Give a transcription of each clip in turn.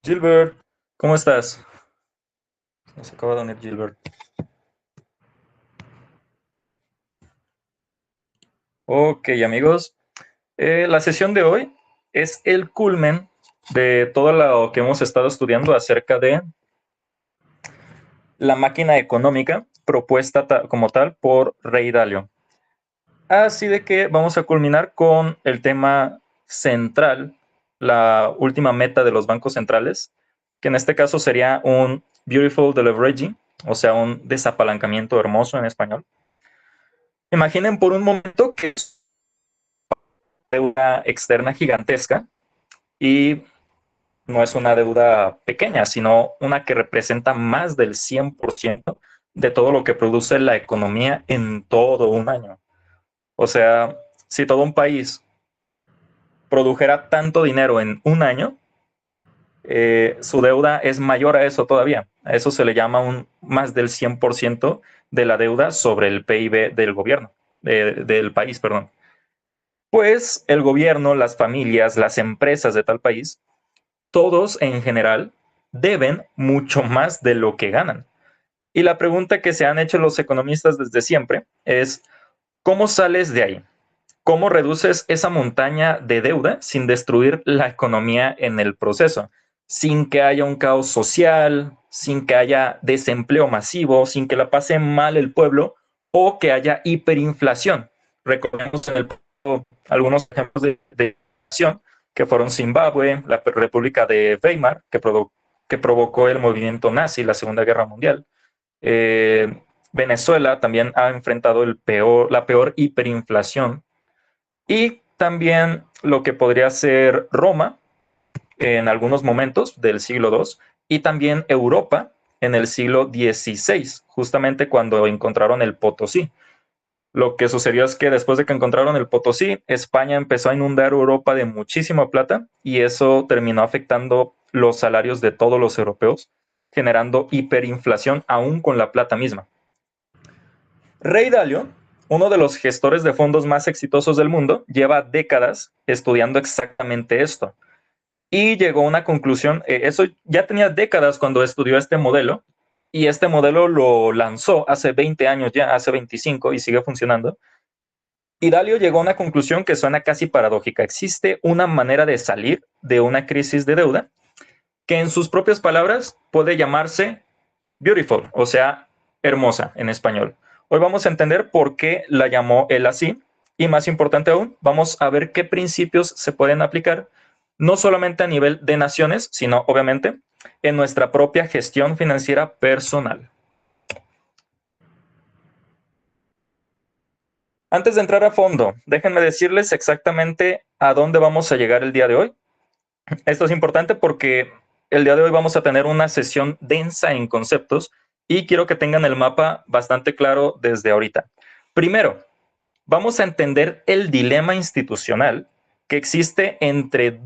Gilbert, ¿cómo estás? Nos acaba de unir Gilbert. Ok, amigos. La sesión de hoy es el culmen de todo lo que hemos estado estudiando acerca de la máquina económica propuesta como tal por Ray Dalio. Así de que vamos a culminar con el tema central, la última meta de los bancos centrales, que en este caso sería un beautiful deleveraging, o sea, un desapalancamiento hermoso en español. Imaginen por un momento que deuda externa gigantesca y no es una deuda pequeña, sino una que representa más del 100% de todo lo que produce la economía en todo un año. O sea, si todo un país produjera tanto dinero en un año, su deuda es mayor a eso todavía. A eso se le llama un más del 100% de la deuda sobre el PIB del gobierno, del país, perdón. Pues el gobierno, las familias, las empresas de tal país todos en general deben mucho más de lo que ganan. Y la pregunta que se han hecho los economistas desde siempre es, ¿cómo sales de ahí? ¿Cómo reduces esa montaña de deuda sin destruir la economía en el proceso? Sin que haya un caos social, sin que haya desempleo masivo, sin que la pase mal el pueblo o que haya hiperinflación. Recordemos en el algunos ejemplos de inflación que fueron Zimbabue, la República de Weimar, que provocó el movimiento nazi, la Segunda Guerra Mundial. Venezuela también ha enfrentado la peor hiperinflación y también lo que podría ser Roma en algunos momentos del siglo II y también Europa en el siglo XVI, justamente cuando encontraron el Potosí. Lo que sucedió es que después de que encontraron el Potosí, España empezó a inundar Europa de muchísima plata y eso terminó afectando los salarios de todos los europeos, generando hiperinflación aún con la plata misma. Ray Dalio, uno de los gestores de fondos más exitosos del mundo, lleva décadas estudiando exactamente esto y llegó a una conclusión. Eso ya tenía décadas cuando estudió este modelo y este modelo lo lanzó hace 20 años ya, hace 25 y sigue funcionando. Y Dalio llegó a una conclusión que suena casi paradójica. Existe una manera de salir de una crisis de deuda que en sus propias palabras puede llamarse beautiful, o sea, hermosa en español. Hoy vamos a entender por qué la llamó él así y más importante aún, vamos a ver qué principios se pueden aplicar, no solamente a nivel de naciones, sino obviamente en nuestra propia gestión financiera personal. Antes de entrar a fondo, déjenme decirles exactamente a dónde vamos a llegar el día de hoy. Esto es importante porque el día de hoy vamos a tener una sesión densa en conceptos y quiero que tengan el mapa bastante claro desde ahorita. Primero, vamos a entender el dilema institucional que existe entre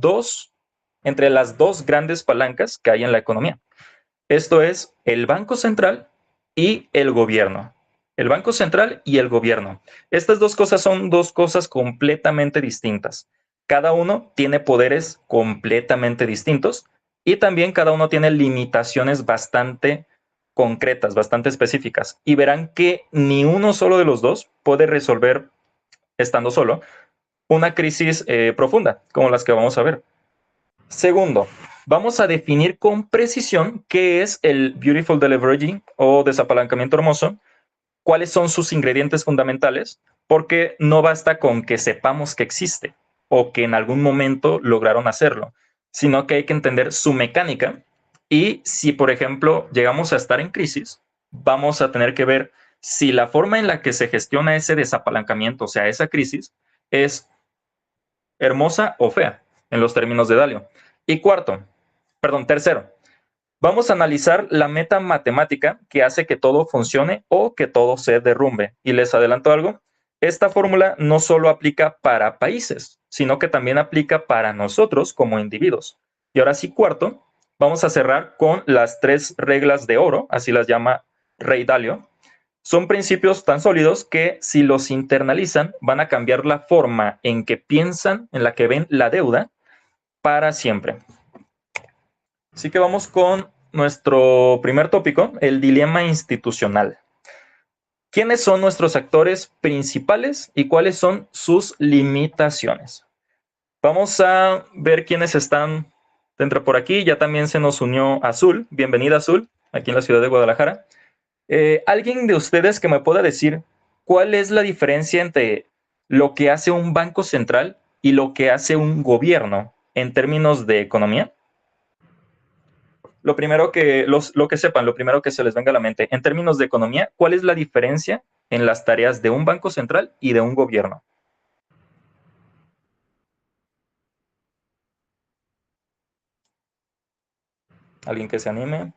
las dos grandes palancas que hay en la economía. Esto es el Banco Central y el gobierno. El Banco Central y el gobierno. Estas dos cosas son dos cosas completamente distintas. Cada uno tiene poderes completamente distintos y también cada uno tiene limitaciones bastante concretas, bastante específicas. Y verán que ni uno solo de los dos puede resolver, estando solo, una crisis profunda, como las que vamos a ver. Segundo, vamos a definir con precisión qué es el Beautiful Deleveraging o desapalancamiento hermoso, cuáles son sus ingredientes fundamentales, porque no basta con que sepamos que existe o que en algún momento lograron hacerlo, sino que hay que entender su mecánica y si, por ejemplo, llegamos a estar en crisis, vamos a tener que ver si la forma en la que se gestiona ese desapalancamiento, o sea, esa crisis, es hermosa o fea, en los términos de Dalio. Y tercero, vamos a analizar la meta matemática que hace que todo funcione o que todo se derrumbe. Y les adelanto algo, esta fórmula no solo aplica para países, sino que también aplica para nosotros como individuos. Y ahora sí, cuarto, vamos a cerrar con las 3 reglas de oro, así las llama Ray Dalio. Son principios tan sólidos que si los internalizan van a cambiar la forma en que piensan, en la que ven la deuda para siempre. Así que vamos con nuestro primer tópico, el dilema institucional. ¿Quiénes son nuestros actores principales y cuáles son sus limitaciones? Vamos a ver quiénes están dentro por aquí. Ya también se nos unió Azul. Bienvenida, Azul, aquí en la ciudad de Guadalajara. ¿Alguien de ustedes que me pueda decir cuál es la diferencia entre lo que hace un banco central y lo que hace un gobierno en términos de economía? Lo que sepan, lo primero que se les venga a la mente, en términos de economía, ¿cuál es la diferencia en las tareas de un banco central y de un gobierno? ¿Alguien que se anime?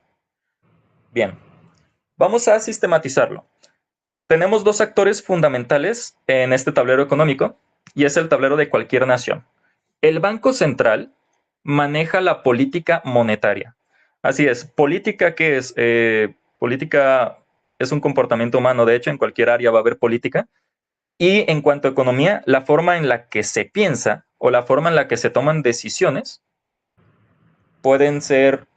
Bien, vamos a sistematizarlo. Tenemos dos actores fundamentales en este tablero económico y es el tablero de cualquier nación. El Banco Central maneja la política monetaria. Así es, política que es, política es un comportamiento humano, de hecho en cualquier área va a haber política. Y en cuanto a economía, la forma en la que se piensa o la forma en la que se toman decisiones pueden ser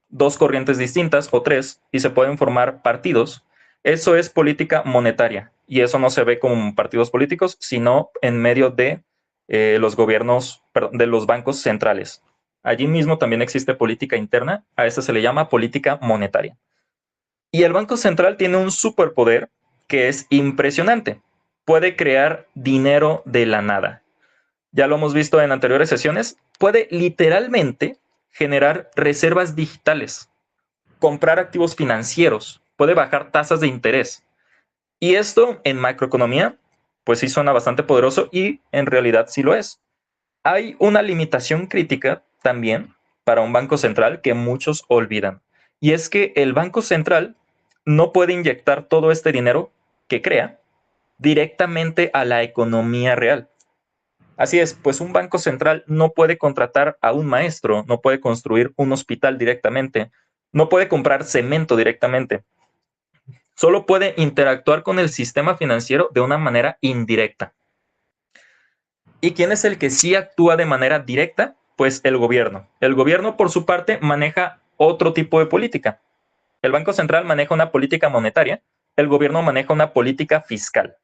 dos corrientes distintas o tres y se pueden formar partidos. Eso es política monetaria y eso no se ve como partidos políticos, sino en medio de los gobiernos, perdón, de los bancos centrales. Allí mismo también existe política interna, a esa se le llama política monetaria. Y el Banco Central tiene un superpoder que es impresionante. Puede crear dinero de la nada. Ya lo hemos visto en anteriores sesiones. Puede literalmente generar reservas digitales, comprar activos financieros, puede bajar tasas de interés. Y esto en macroeconomía, pues sí suena bastante poderoso y en realidad sí lo es. Hay una limitación crítica también para un banco central que muchos olvidan. Y es que el banco central no puede inyectar todo este dinero que crea directamente a la economía real. Así es, pues un banco central no puede contratar a un maestro, no puede construir un hospital directamente, no puede comprar cemento directamente, solo puede interactuar con el sistema financiero de una manera indirecta. ¿Y quién es el que sí actúa de manera directa? Pues el gobierno. El gobierno, por su parte, maneja otro tipo de política. El Banco Central maneja una política monetaria, el gobierno maneja una política fiscal.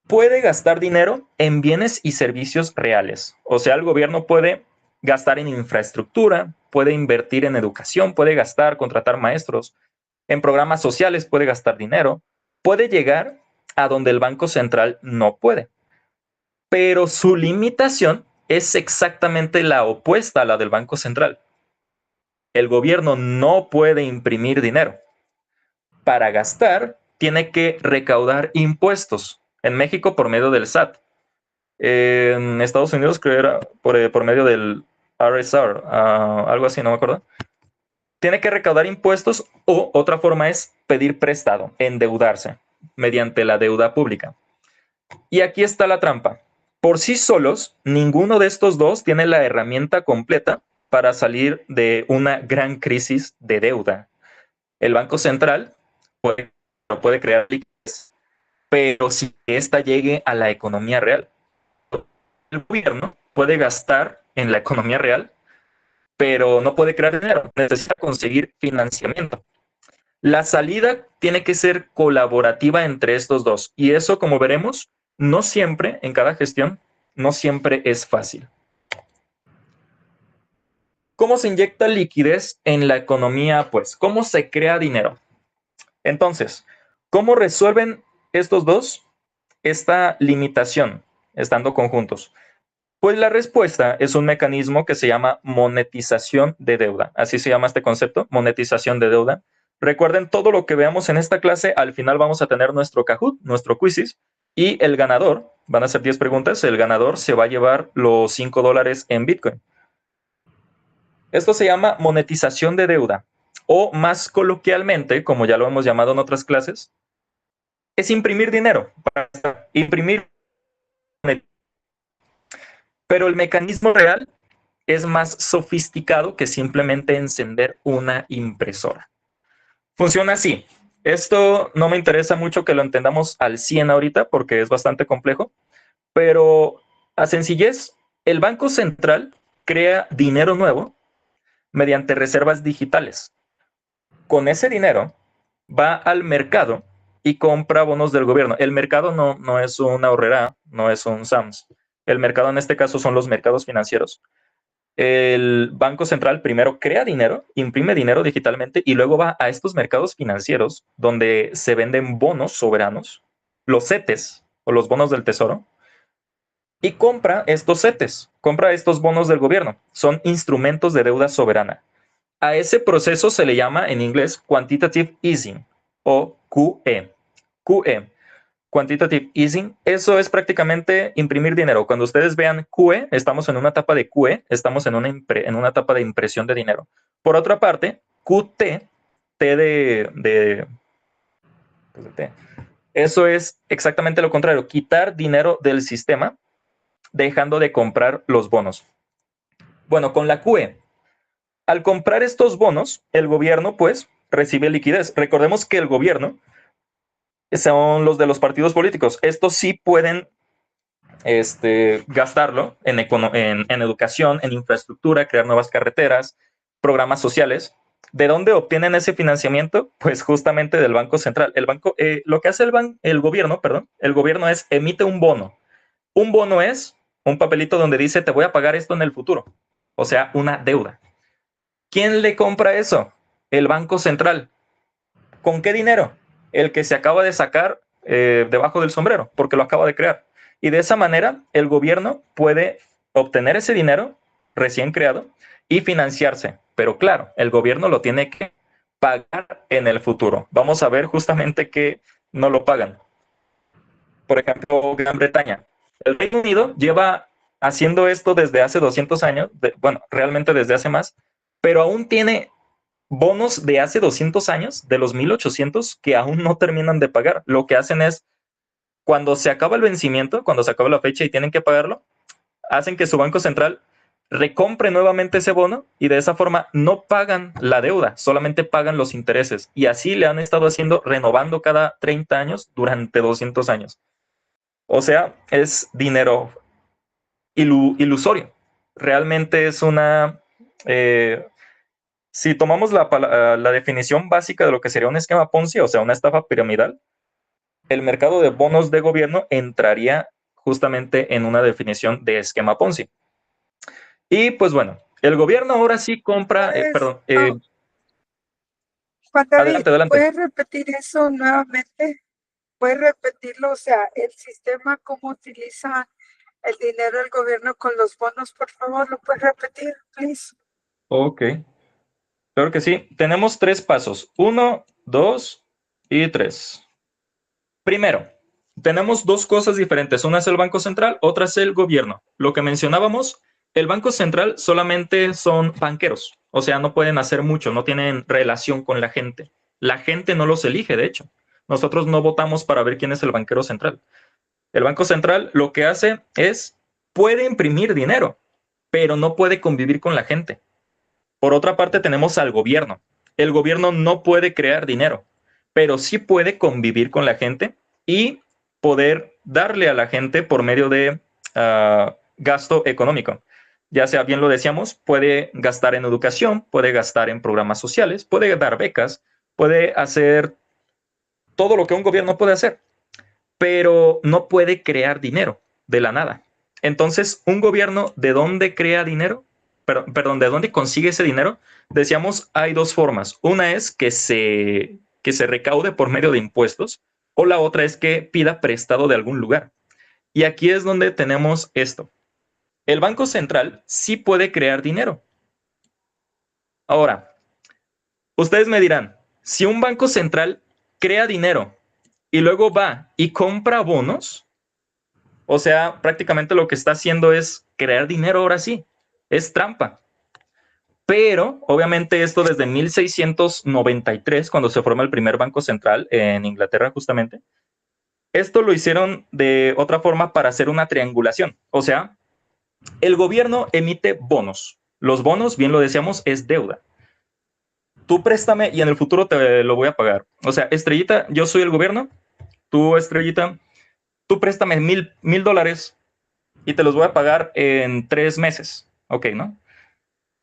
Puede gastar dinero en bienes y servicios reales. O sea, el gobierno puede gastar en infraestructura, puede invertir en educación, puede gastar, contratar maestros, en programas sociales puede gastar dinero, puede llegar a donde el Banco Central no puede. Pero su limitación es exactamente la opuesta a la del Banco Central. El gobierno no puede imprimir dinero. Para gastar, tiene que recaudar impuestos. En México por medio del SAT. En Estados Unidos creo que era por medio del RSR, algo así, no me acuerdo. Tiene que recaudar impuestos o otra forma es pedir prestado, endeudarse mediante la deuda pública. Y aquí está la trampa. Por sí solos, ninguno de estos dos tiene la herramienta completa para salir de una gran crisis de deuda. El Banco Central puede crear liquidez, pero si esta llegue a la economía real, el gobierno puede gastar en la economía real, pero no puede crear dinero, necesita conseguir financiamiento. La salida tiene que ser colaborativa entre estos dos y eso, como veremos, no siempre en cada gestión, no siempre es fácil. ¿Cómo se inyecta liquidez en la economía? Pues, ¿cómo se crea dinero? Entonces, ¿cómo resuelven estos dos esta limitación estando conjuntos? Pues la respuesta es un mecanismo que se llama monetización de deuda. Así se llama este concepto, monetización de deuda. Recuerden todo lo que veamos en esta clase, al final vamos a tener nuestro Kahoot, nuestro quizzes, y el ganador, van a ser 10 preguntas, el ganador se va a llevar los $5 en Bitcoin. Esto se llama monetización de deuda, o más coloquialmente, como ya lo hemos llamado en otras clases, es imprimir dinero. Imprimir, pero el mecanismo real es más sofisticado que simplemente encender una impresora. Funciona así. Esto no me interesa mucho que lo entendamos al 100 ahorita porque es bastante complejo, pero a sencillez, el Banco Central crea dinero nuevo mediante reservas digitales. Con ese dinero va al mercado y compra bonos del gobierno. El mercado no es una ahorrera, no es un SAMS. El mercado en este caso son los mercados financieros. El Banco Central primero crea dinero, imprime dinero digitalmente y luego va a estos mercados financieros donde se venden bonos soberanos, los CETES o los bonos del tesoro, y compra estos CETES, compra estos bonos del gobierno. Son instrumentos de deuda soberana. A ese proceso se le llama en inglés quantitative easing o QE. QE, quantitative easing, eso es prácticamente imprimir dinero. Cuando ustedes vean QE, estamos en una etapa de QE, estamos en una etapa de impresión de dinero. Por otra parte, QT, T de T, eso es exactamente lo contrario, quitar dinero del sistema dejando de comprar los bonos. Bueno, con la QE, al comprar estos bonos, el gobierno pues recibe liquidez. Recordemos que el gobierno son los de los partidos políticos. Estos sí pueden gastarlo en educación, en infraestructura, crear nuevas carreteras, programas sociales. ¿De dónde obtienen ese financiamiento? Pues justamente del Banco Central. Lo que hace el gobierno, el gobierno es emite un bono. Un bono es un papelito donde dice te voy a pagar esto en el futuro. O sea, una deuda. ¿Quién le compra eso? El Banco Central. ¿Con qué dinero? El que se acaba de sacar debajo del sombrero, porque lo acaba de crear. Y de esa manera, el gobierno puede obtener ese dinero recién creado y financiarse. Pero claro, el gobierno lo tiene que pagar en el futuro. Vamos a ver justamente que no lo pagan. Por ejemplo, Gran Bretaña. El Reino Unido lleva haciendo esto desde hace 200 años, bueno, realmente desde hace más, pero aún tiene bonos de hace 200 años, de los 1800, que aún no terminan de pagar. Lo que hacen es, cuando se acaba el vencimiento, cuando se acaba la fecha y tienen que pagarlo, hacen que su banco central recompre nuevamente ese bono y de esa forma no pagan la deuda, solamente pagan los intereses. Y así le han estado haciendo, renovando cada 30 años durante 200 años. O sea, es dinero ilusorio. Realmente es una... si tomamos la definición básica de lo que sería un esquema Ponzi, o sea, una estafa piramidal, el mercado de bonos de gobierno entraría justamente en una definición de esquema Ponzi. Y pues bueno, el gobierno ahora sí compra, Pues, perdón, Juan David, adelante, adelante. ¿puedes repetir eso nuevamente? ¿Puedes repetirlo? O sea, el sistema, cómo utiliza el dinero del gobierno con los bonos, por favor, ¿lo puedes repetir, please? Ok, claro que sí. Tenemos tres pasos, uno, dos y tres. Primero, tenemos dos cosas diferentes. Una es el Banco Central, otra es el gobierno. Lo que mencionábamos, el Banco Central solamente son banqueros, o sea, no pueden hacer mucho, no tienen relación con la gente. La gente no los elige, de hecho. Nosotros no votamos para ver quién es el banquero central. El Banco Central lo que hace es, puede imprimir dinero, pero no puede convivir con la gente. Por otra parte, tenemos al gobierno. El gobierno no puede crear dinero, pero sí puede convivir con la gente y poder darle a la gente por medio de gasto económico. Ya sea, bien lo decíamos, puede gastar en educación, puede gastar en programas sociales, puede dar becas, puede hacer todo lo que un gobierno puede hacer, pero no puede crear dinero de la nada. Entonces, un gobierno, ¿de dónde crea dinero? Perdón, ¿de dónde consigue ese dinero? Decíamos, hay dos formas. Una es que se recaude por medio de impuestos o la otra es que pida prestado de algún lugar. Y aquí es donde tenemos esto. El Banco Central sí puede crear dinero. Ahora, ustedes me dirán, si un banco central crea dinero y luego va y compra bonos, o sea, prácticamente lo que está haciendo es crear dinero ahora sí. Es trampa. Pero, obviamente, esto desde 1693, cuando se forma el primer banco central en Inglaterra, justamente, esto lo hicieron de otra forma para hacer una triangulación. O sea, el gobierno emite bonos. Los bonos, bien lo decíamos, es deuda. Tú préstame y en el futuro te lo voy a pagar. O sea, Estrellita, yo soy el gobierno, tú, Estrellita, tú préstame $1,000 y te los voy a pagar en 3 meses. Ok, ¿no?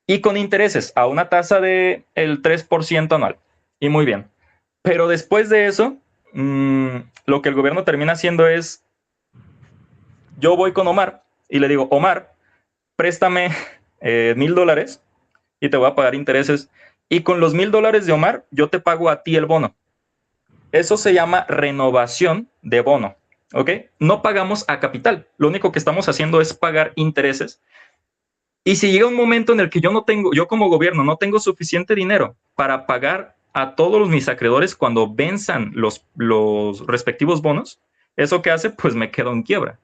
y con intereses a una tasa del 3% anual. Y muy bien. Pero después de eso, lo que el gobierno termina haciendo es, yo voy con Omar y le digo, Omar, préstame $1,000 y te voy a pagar intereses. Y con los $1,000 de Omar, yo te pago a ti el bono. Eso se llama renovación de bono. ¿Ok? No pagamos a capital. Lo único que estamos haciendo es pagar intereses. Y si llega un momento en el que yo como gobierno no tengo suficiente dinero para pagar a todos mis acreedores cuando venzan los respectivos bonos, ¿eso qué hace? Pues me quedo en quiebra.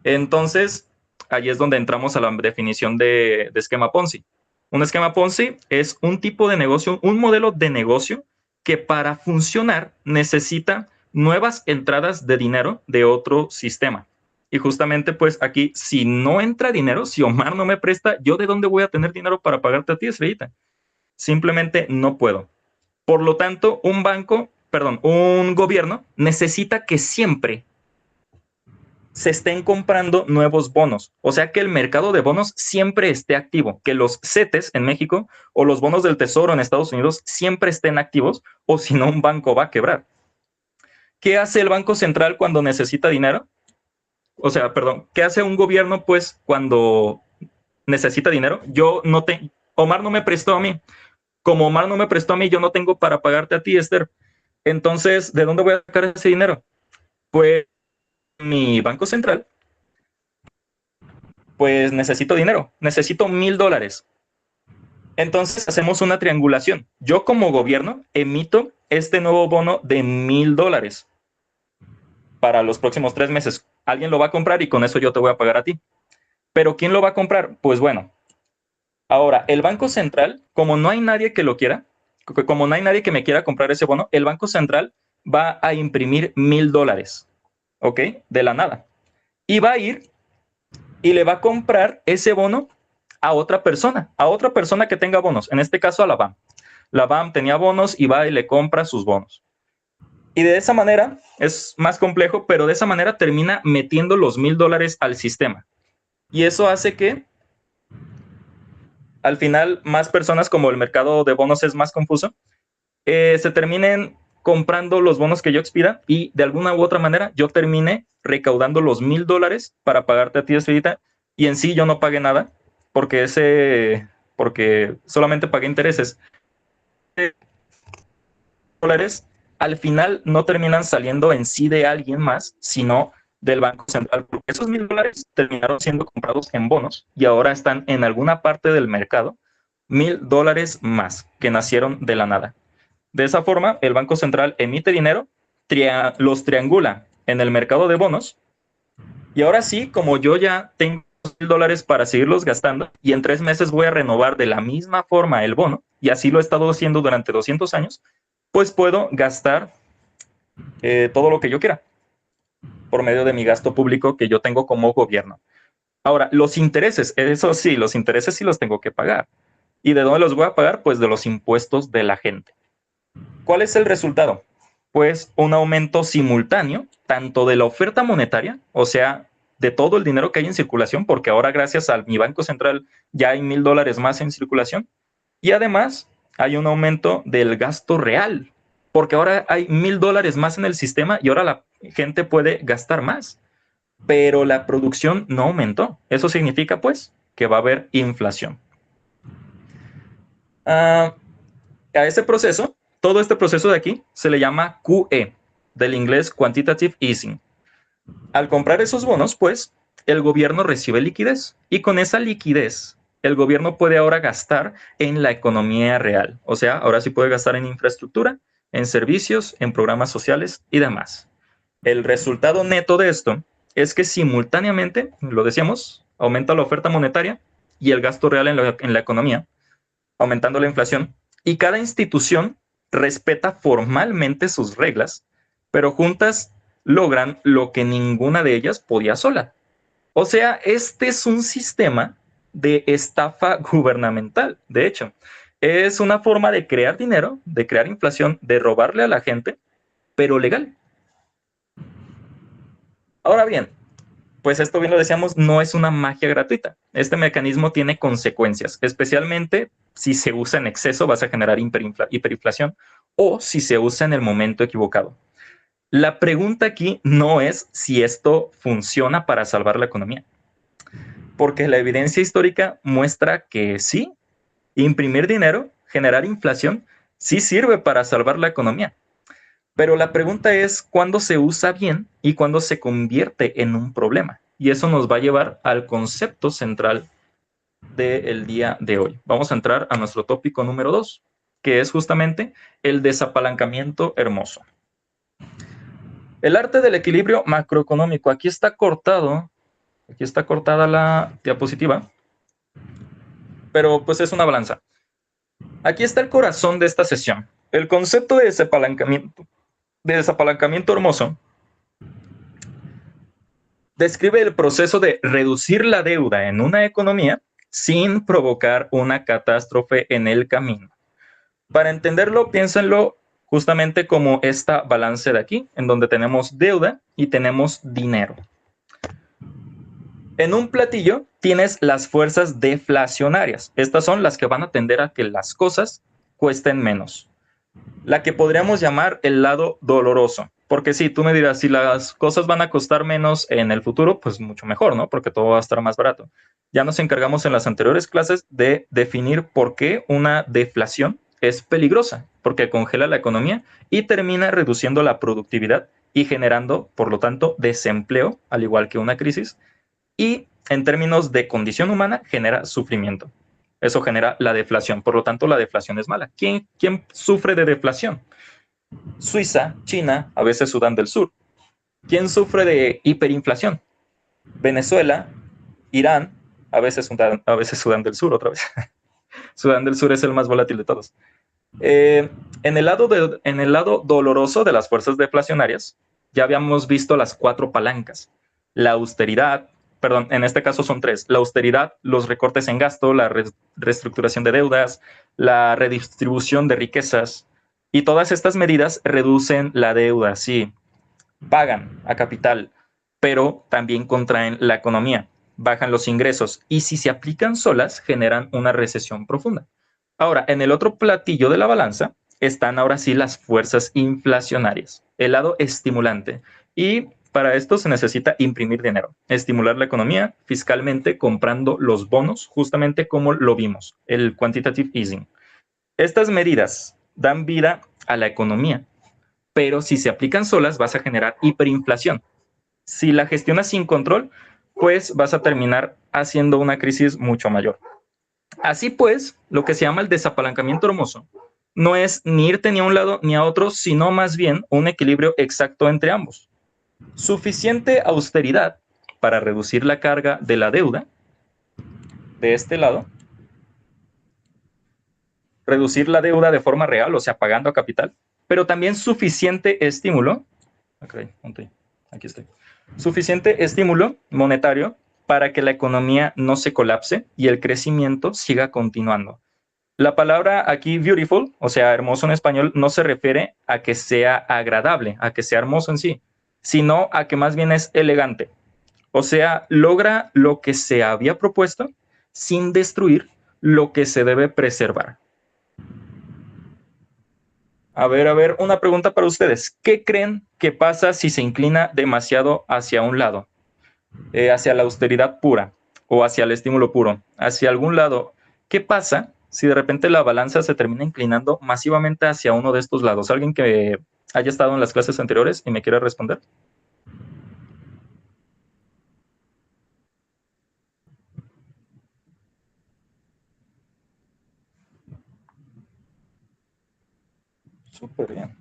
Entonces, ahí es donde entramos a la definición de esquema Ponzi. Un esquema Ponzi es un tipo de negocio, un modelo de negocio que para funcionar necesita nuevas entradas de dinero de otro sistema. Y justamente pues aquí, si no entra dinero, si Omar no me presta, ¿yo de dónde voy a tener dinero para pagarte a ti, Estrellita? Simplemente no puedo. Por lo tanto, un gobierno necesita que siempre se estén comprando nuevos bonos. O sea, que el mercado de bonos siempre esté activo, que los CETES en México o los bonos del Tesoro en Estados Unidos siempre estén activos, o si no, un banco va a quebrar. ¿Qué hace el Banco Central cuando necesita dinero? O sea, perdón, ¿qué hace un gobierno pues cuando necesita dinero? Omar no me prestó a mí. Como Omar no me prestó a mí, yo no tengo para pagarte a ti, Esther. Entonces, ¿de dónde voy a sacar ese dinero? Pues mi Banco Central, pues necesito dinero, necesito $1,000. Entonces hacemos una triangulación. Yo como gobierno emito este nuevo bono de $1,000 para los próximos 3 meses. Alguien lo va a comprar y con eso yo te voy a pagar a ti. Pero ¿quién lo va a comprar? Pues bueno, ahora el Banco Central, como no hay nadie que lo quiera, como no hay nadie que me quiera comprar ese bono, el Banco Central va a imprimir $1,000, ¿ok? De la nada. Y va a ir y le va a comprar ese bono a otra persona que tenga bonos, en este caso a la BAM. La BAM tenía bonos y va y le compra sus bonos. Y de esa manera, es más complejo, pero de esa manera termina metiendo los $1,000 al sistema. Y eso hace que al final más personas, como el mercado de bonos es más confuso, se terminen comprando los bonos que yo expida y de alguna u otra manera yo termine recaudando los $1,000 para pagarte a ti, Esfirita, y en sí yo no pagué nada porque solamente pagué intereses. Dólares al final no terminan saliendo en sí de alguien más, sino del Banco Central, porque esos $1,000 terminaron siendo comprados en bonos y ahora están en alguna parte del mercado, $1,000 más que nacieron de la nada. De esa forma, el Banco Central emite dinero, los triangula en el mercado de bonos y ahora sí, como yo ya tengo $1,000 para seguirlos gastando y en 3 meses voy a renovar de la misma forma el bono, y así lo he estado haciendo durante 200 años, pues puedo gastar todo lo que yo quiera por medio de mi gasto público que yo tengo como gobierno. Ahora, los intereses, eso sí, los intereses sí los tengo que pagar. ¿Y de dónde los voy a pagar? Pues de los impuestos de la gente. ¿Cuál es el resultado? Pues un aumento simultáneo, tanto de la oferta monetaria, o sea, de todo el dinero que hay en circulación, porque ahora gracias a mi Banco Central ya hay $1,000 más en circulación, y además hay un aumento del gasto real, porque ahora hay $1,000 más en el sistema y ahora la gente puede gastar más, pero la producción no aumentó. Eso significa pues que va a haber inflación. A ese proceso, todo este proceso de aquí se le llama QE, del inglés Quantitative Easing. Al comprar esos bonos, pues, el gobierno recibe liquidez y con esa liquidez el gobierno puede ahora gastar en la economía real. O sea, ahora sí puede gastar en infraestructura, en servicios, en programas sociales y demás. El resultado neto de esto es que simultáneamente, lo decíamos, aumenta la oferta monetaria y el gasto real en la economía, aumentando la inflación, y cada institución respeta formalmente sus reglas, pero juntas logran lo que ninguna de ellas podía sola. O sea, este es un sistema de estafa gubernamental, de hecho. Es una forma de crear dinero, de crear inflación, de robarle a la gente, pero legal. Ahora bien, pues esto bien lo decíamos, no es una magia gratuita. Este mecanismo tiene consecuencias, especialmente si se usa en exceso vas a generar hiperinflación o si se usa en el momento equivocado. La pregunta aquí no es si esto funciona para salvar la economía, porque la evidencia histórica muestra que sí, imprimir dinero, generar inflación, sí sirve para salvar la economía. Pero la pregunta es cuándo se usa bien y cuándo se convierte en un problema. Y eso nos va a llevar al concepto central del día de hoy. Vamos a entrar a nuestro tópico número 2, que es justamente el desapalancamiento hermoso. El arte del equilibrio macroeconómico. Aquí está cortada la diapositiva, pero pues es una balanza. Aquí está el corazón de esta sesión. El concepto de desapalancamiento hermoso describe el proceso de reducir la deuda en una economía sin provocar una catástrofe en el camino. Para entenderlo, piénsenlo justamente como esta balance de aquí, en donde tenemos deuda y tenemos dinero. En un platillo tienes las fuerzas deflacionarias. Estas son las que van a tender a que las cosas cuesten menos. La que podríamos llamar el lado doloroso. Porque sí, tú me dirás, si las cosas van a costar menos en el futuro, pues mucho mejor, ¿no? Porque todo va a estar más barato. Ya nos encargamos en las anteriores clases de definir por qué una deflación es peligrosa, porque congela la economía y termina reduciendo la productividad y generando, por lo tanto, desempleo, al igual que una crisis. Y en términos de condición humana, genera sufrimiento. Eso genera la deflación. Por lo tanto, la deflación es mala. ¿Quién sufre de deflación? Suiza, China, a veces Sudán del Sur. ¿Quién sufre de hiperinflación? Venezuela, Irán, a veces Sudán del Sur otra vez. Sudán del Sur es el más volátil de todos. En el lado doloroso de las fuerzas deflacionarias, ya habíamos visto las 4 palancas. La austeridad, perdón, en este caso son 3. La austeridad, los recortes en gasto, la reestructuración de deudas, la redistribución de riquezas. Y todas estas medidas reducen la deuda, sí, pagan a capital, pero también contraen la economía, bajan los ingresos y si se aplican solas generan una recesión profunda. Ahora, en el otro platillo de la balanza están ahora sí las fuerzas inflacionarias, el lado estimulante. Y para esto se necesita imprimir dinero, estimular la economía fiscalmente comprando los bonos, justamente como lo vimos, el quantitative easing. Estas medidas dan vida a la economía, pero si se aplican solas vas a generar hiperinflación. Si la gestionas sin control, pues vas a terminar haciendo una crisis mucho mayor. Así pues, lo que se llama el desapalancamiento hermoso no es ni irte ni a un lado ni a otro, sino más bien un equilibrio exacto entre ambos. Suficiente austeridad para reducir la carga de la deuda de este lado, reducir la deuda de forma real, o sea, pagando a capital, pero también suficiente estímulo, aquí estoy, suficiente estímulo monetario para que la economía no se colapse y el crecimiento siga continuando. La palabra aquí beautiful, o sea, hermoso en español, no se refiere a que sea agradable, a que sea hermoso en sí, sino a que más bien es elegante. O sea, logra lo que se había propuesto sin destruir lo que se debe preservar. A ver, una pregunta para ustedes. ¿Qué creen que pasa si se inclina demasiado hacia un lado? Hacia la austeridad pura o hacia el estímulo puro, hacia algún lado. ¿Qué pasa si de repente la balanza se termina inclinando masivamente hacia uno de estos lados? ¿Alguien que haya estado en las clases anteriores y me quiera responder? Súper bien.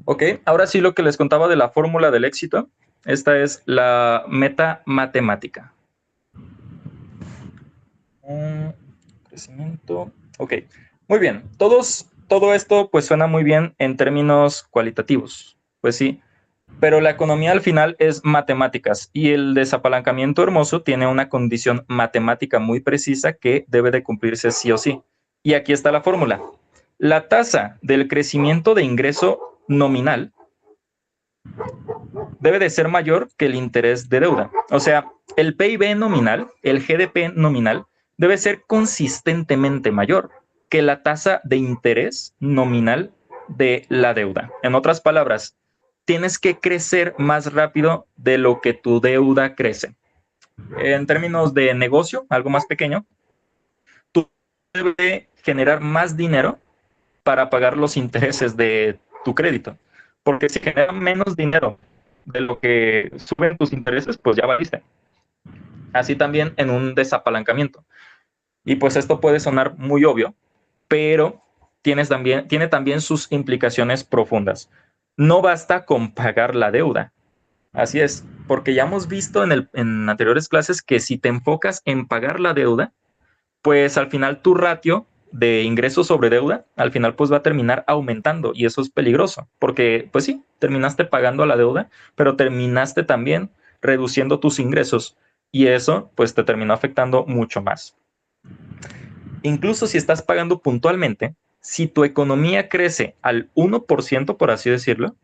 Ok, ahora sí lo que les contaba de la fórmula del éxito. Esta es la meta matemática. Crecimiento. Ok, muy bien. Todo esto pues suena muy bien en términos cualitativos. Pues sí, pero la economía al final es matemáticas y el desapalancamiento hermoso tiene una condición matemática muy precisa que debe de cumplirse sí o sí. Y aquí está la fórmula. La tasa del crecimiento de ingreso nominal debe de ser mayor que el interés de deuda. O sea, el PIB nominal, el GDP nominal, debe ser consistentemente mayor que la tasa de interés nominal de la deuda. En otras palabras, tienes que crecer más rápido de lo que tu deuda crece. En términos de negocio, algo más pequeño, tú debes generar más dinero para pagar los intereses de tu crédito. Porque si genera menos dinero de lo que suben tus intereses, pues ya valiste. Así también en un desapalancamiento. Y pues esto puede sonar muy obvio, pero tiene también sus implicaciones profundas. No basta con pagar la deuda. Así es, porque ya hemos visto en anteriores clases que si te enfocas en pagar la deuda, pues al final tu ratio de ingresos sobre deuda, al final pues va a terminar aumentando y eso es peligroso, porque pues sí, terminaste pagando a la deuda, pero terminaste también reduciendo tus ingresos y eso pues te terminó afectando mucho más. Incluso si estás pagando puntualmente, si tu economía crece al 1%, por así decirlo,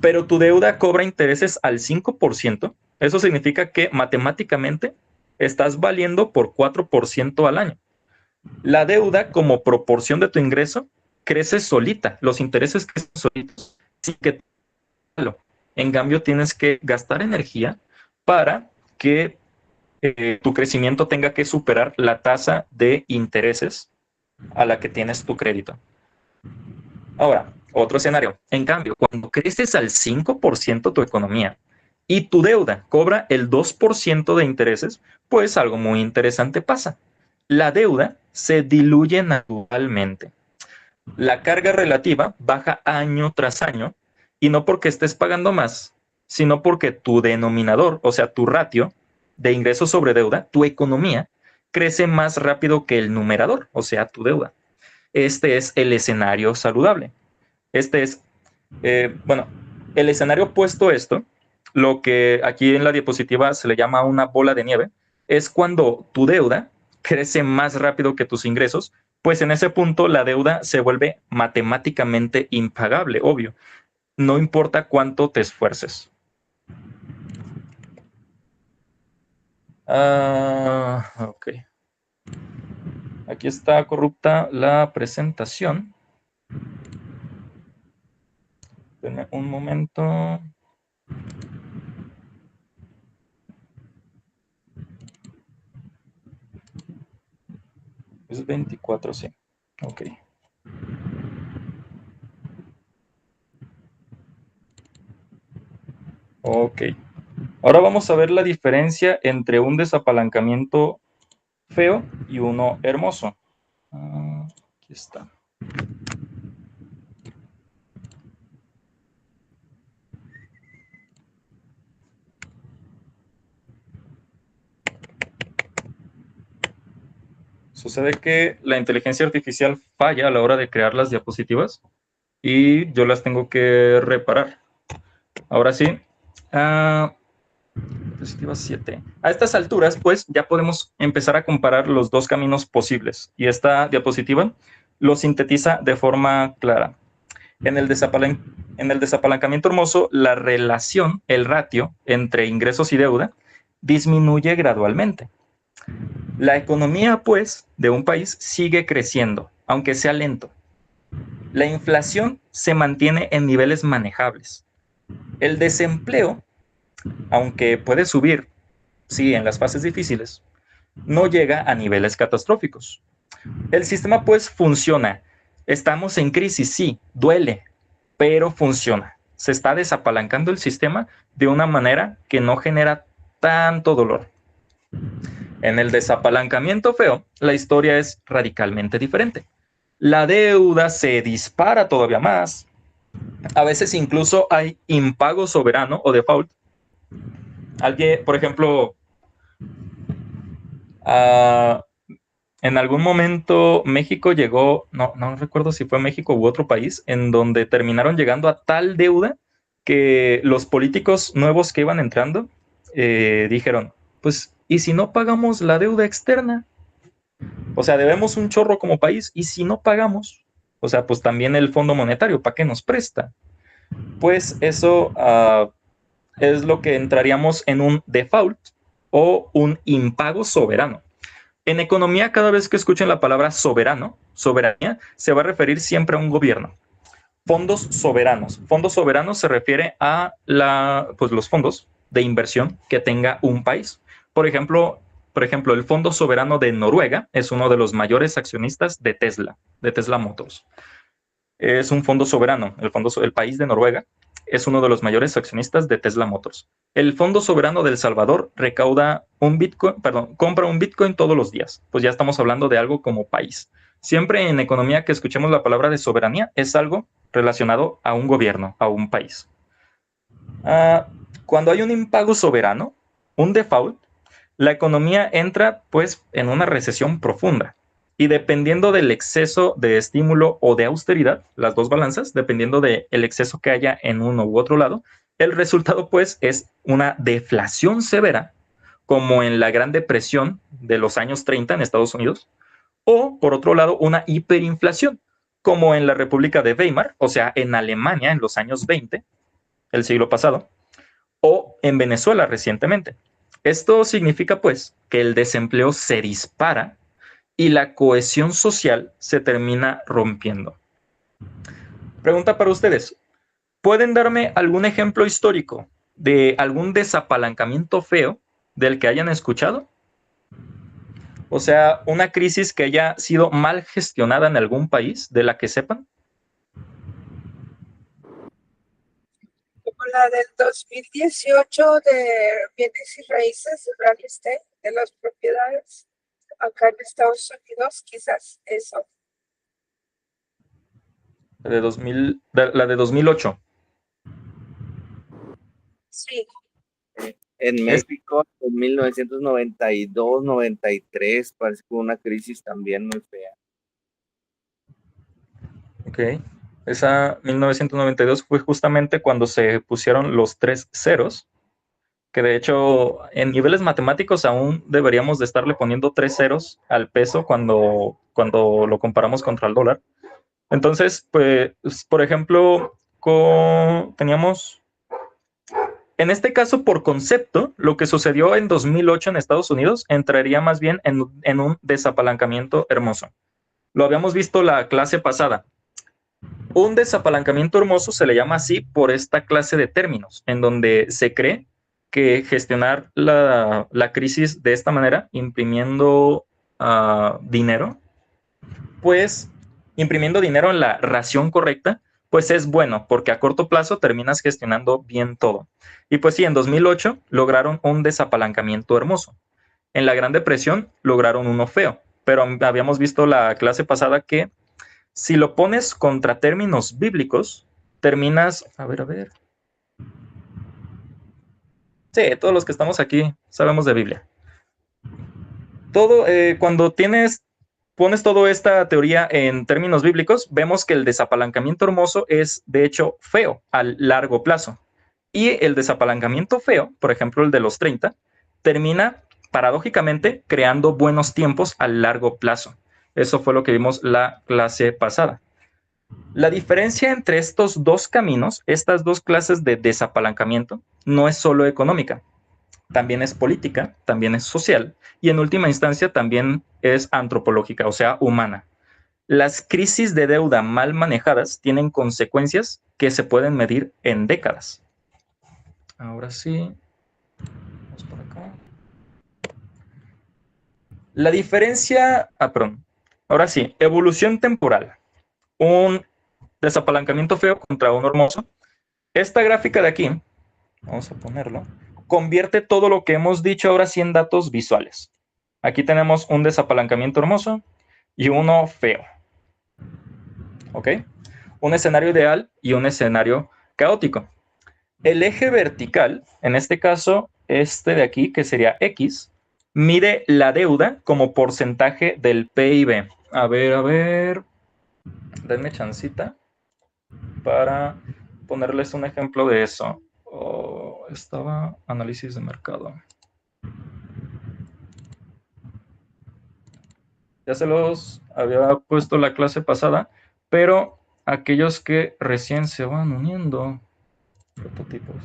pero tu deuda cobra intereses al 5%, eso significa que matemáticamente estás valiendo por 4% al año. La deuda como proporción de tu ingreso crece solita, los intereses crecen solitos, sin que en cambio tienes que gastar energía para que tu crecimiento tenga que superar la tasa de intereses a la que tienes tu crédito. Ahora, otro escenario. En cambio, cuando creces al 5% tu economía y tu deuda cobra el 2% de intereses, pues algo muy interesante pasa. La deuda se diluye naturalmente. La carga relativa baja año tras año y no porque estés pagando más, sino porque tu denominador, o sea, tu ratio de ingresos sobre deuda, tu economía, crece más rápido que el numerador, o sea, tu deuda. Este es el escenario saludable. Este es, bueno, el escenario opuesto a esto, lo que aquí en la diapositiva se le llama una bola de nieve, es cuando tu deuda crece más rápido que tus ingresos, pues en ese punto la deuda se vuelve matemáticamente impagable, obvio. No importa cuánto te esfuerces. Ok. Aquí está corrupta la presentación. Denme un momento. Es 24, sí. Ok. Ok. Ahora vamos a ver la diferencia entre un desapalancamiento feo y uno hermoso. Aquí está. Sucede que la inteligencia artificial falla a la hora de crear las diapositivas y yo las tengo que reparar. Ahora sí. Diapositiva 7. A estas alturas, pues, ya podemos empezar a comparar los dos caminos posibles. Y esta diapositiva lo sintetiza de forma clara. En el desapalancamiento hermoso, la relación, el ratio entre ingresos y deuda, disminuye gradualmente. La economía, pues, de un país sigue creciendo, aunque sea lento. La inflación se mantiene en niveles manejables. El desempleo, aunque puede subir, sí, en las fases difíciles, no llega a niveles catastróficos. El sistema, pues, funciona. Estamos en crisis, sí, duele, pero funciona. Se está desapalancando el sistema de una manera que no genera tanto dolor. En el desapalancamiento feo, la historia es radicalmente diferente. La deuda se dispara todavía más. A veces incluso hay impago soberano o default. Alguien, por ejemplo, uh, en algún momento México llegó, no recuerdo si fue México u otro país, en donde terminaron llegando a tal deuda que los políticos nuevos que iban entrando dijeron, pues, ¿y si no pagamos la deuda externa? O sea, debemos un chorro como país, ¿y si no pagamos? O sea, pues también el Fondo Monetario, ¿para qué nos presta? pues eso es lo que entraríamos en un default o un impago soberano. En economía, cada vez que escuchen la palabra soberano, soberanía, se va a referir siempre a un gobierno. Fondos soberanos. Fondos soberanos se refiere a pues los fondos de inversión que tenga un país. Por ejemplo, el Fondo Soberano de Noruega es uno de los mayores accionistas de Tesla Motors. Es un fondo soberano. El país de Noruega es uno de los mayores accionistas de Tesla Motors. El Fondo Soberano de El Salvador compra un Bitcoin todos los días. Pues ya estamos hablando de algo como país. Siempre en economía que escuchemos la palabra de soberanía es algo relacionado a un gobierno, a un país. Cuando hay un impago soberano, un default, la economía entra pues en una recesión profunda. Y dependiendo del exceso de estímulo o de austeridad, las dos balanzas, dependiendo del exceso que haya en uno u otro lado, el resultado pues es una deflación severa, como en la Gran Depresión de los años 30 en Estados Unidos, o por otro lado una hiperinflación, como en la República de Weimar, o sea, en Alemania en los años 20, el siglo pasado, o en Venezuela recientemente. Esto significa pues que el desempleo se dispara y la cohesión social se termina rompiendo. Pregunta para ustedes, ¿pueden darme algún ejemplo histórico de algún desapalancamiento feo del que hayan escuchado? O sea, una crisis que haya sido mal gestionada en algún país de la que sepan. Como la del 2018 de bienes y raíces, de real estate, de las propiedades acá en Estados Unidos, quizás eso. La de 2008. Sí, En Es, México, en 1992-93, parece que hubo una crisis también muy fea. ok. Esa 1992 fue justamente cuando se pusieron los 3 ceros, que de hecho en niveles matemáticos aún deberíamos de estarle poniendo 3 ceros al peso cuando lo comparamos contra el dólar. Entonces, pues, por ejemplo, teníamos, en este caso, por concepto, lo que sucedió en 2008 en Estados Unidos entraría más bien en un desapalancamiento hermoso. Lo habíamos visto la clase pasada. Un desapalancamiento hermoso se le llama así por esta clase de términos, en donde se cree que gestionar la crisis de esta manera, imprimiendo dinero, pues imprimiendo dinero en la ración correcta, pues es bueno, porque a corto plazo terminas gestionando bien todo. Y pues sí, en 2008 lograron un desapalancamiento hermoso. En la Gran Depresión lograron uno feo, pero habíamos visto la clase pasada que si lo pones contra términos bíblicos, terminas, a ver. Sí, todos los que estamos aquí sabemos de Biblia. Cuando pones toda esta teoría en términos bíblicos, vemos que el desapalancamiento hermoso es, de hecho, feo a largo plazo. Y el desapalancamiento feo, por ejemplo, el de los 30, termina paradójicamente creando buenos tiempos a largo plazo. Eso fue lo que vimos la clase pasada. La diferencia entre estos dos caminos, estas dos clases de desapalancamiento, no es solo económica, también es política, también es social y en última instancia también es antropológica, o sea, humana. Las crisis de deuda mal manejadas tienen consecuencias que se pueden medir en décadas. Ahora sí, vamos por acá. La diferencia, perdón. Ahora sí, evolución temporal. Un desapalancamiento feo contra uno hermoso. Esta gráfica de aquí, vamos a ponerlo, convierte todo lo que hemos dicho ahora sí en datos visuales. Aquí tenemos un desapalancamiento hermoso y uno feo. ¿Ok? Un escenario ideal y un escenario caótico. El eje vertical, en este caso, este de aquí, que sería X, mide la deuda como porcentaje del PIB. A ver, denme chancita para ponerles un ejemplo de eso. Estaba análisis de mercado. Ya se los había puesto la clase pasada, pero aquellos que recién se van uniendo. Prototipos.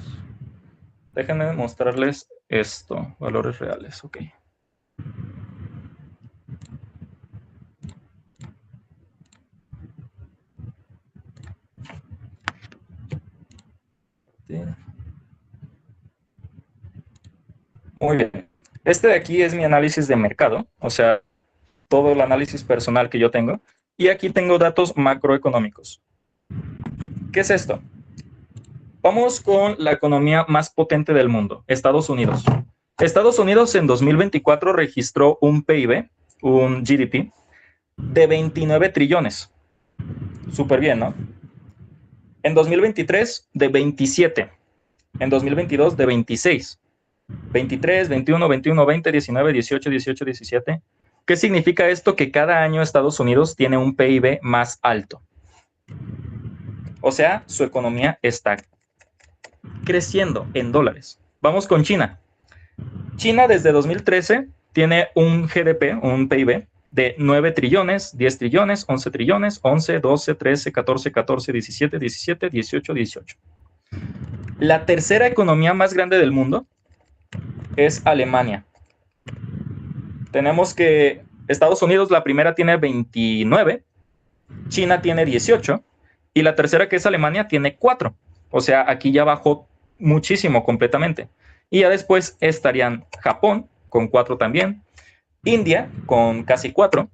Déjenme mostrarles esto, valores reales, ok. Muy bien. Este de aquí es mi análisis de mercado, o sea, todo el análisis personal que yo tengo. Y aquí tengo datos macroeconómicos. ¿Qué es esto? Vamos con la economía más potente del mundo, Estados Unidos. Estados Unidos en 2024 registró un PIB, un GDP, de 29 trillones. Súper bien, ¿no? En 2023, de 27. En 2022, de 26. 23, 21, 21, 20, 19, 18, 18, 17. ¿Qué significa esto? Que cada año Estados Unidos tiene un PIB más alto. O sea, su economía está creciendo en dólares. Vamos con China. China desde 2013 tiene un GDP, un PIB, de 9 trillones, 10 trillones, 11 trillones, 11, 12, 13, 14, 14, 17, 17, 18, 18. La tercera economía más grande del mundo es Alemania. Tenemos que Estados Unidos, la primera tiene 29, China tiene 18 y la tercera, que es Alemania, tiene 4. O sea, aquí ya bajó muchísimo completamente. Y ya después estarían Japón con 4 también, India con casi 4,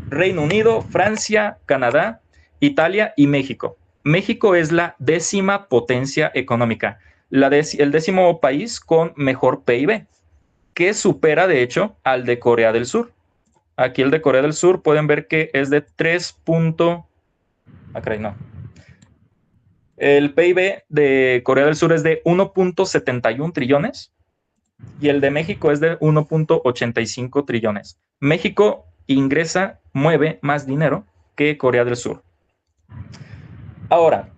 Reino Unido, Francia, Canadá, Italia y México. México es la 10ª potencia económica, el 10º país con mejor PIB, que supera de hecho al de Corea del Sur. Aquí el de Corea del Sur pueden ver que es de 3. No. El PIB de Corea del Sur es de 1.71 trillones y el de México es de 1.85 trillones. México mueve más dinero que Corea del Sur. Ahora,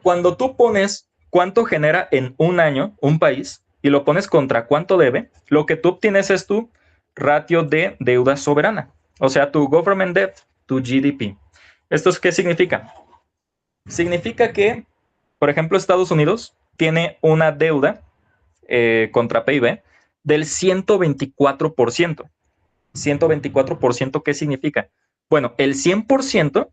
cuando tú pones cuánto genera en un año un país y lo pones contra cuánto debe, lo que tú obtienes es tu ratio de deuda soberana, o sea, tu government debt, tu GDP. ¿Esto qué significa? Significa que, por ejemplo, Estados Unidos tiene una deuda contra PIB del 124%. 124%, ¿qué significa? Bueno, el 100%,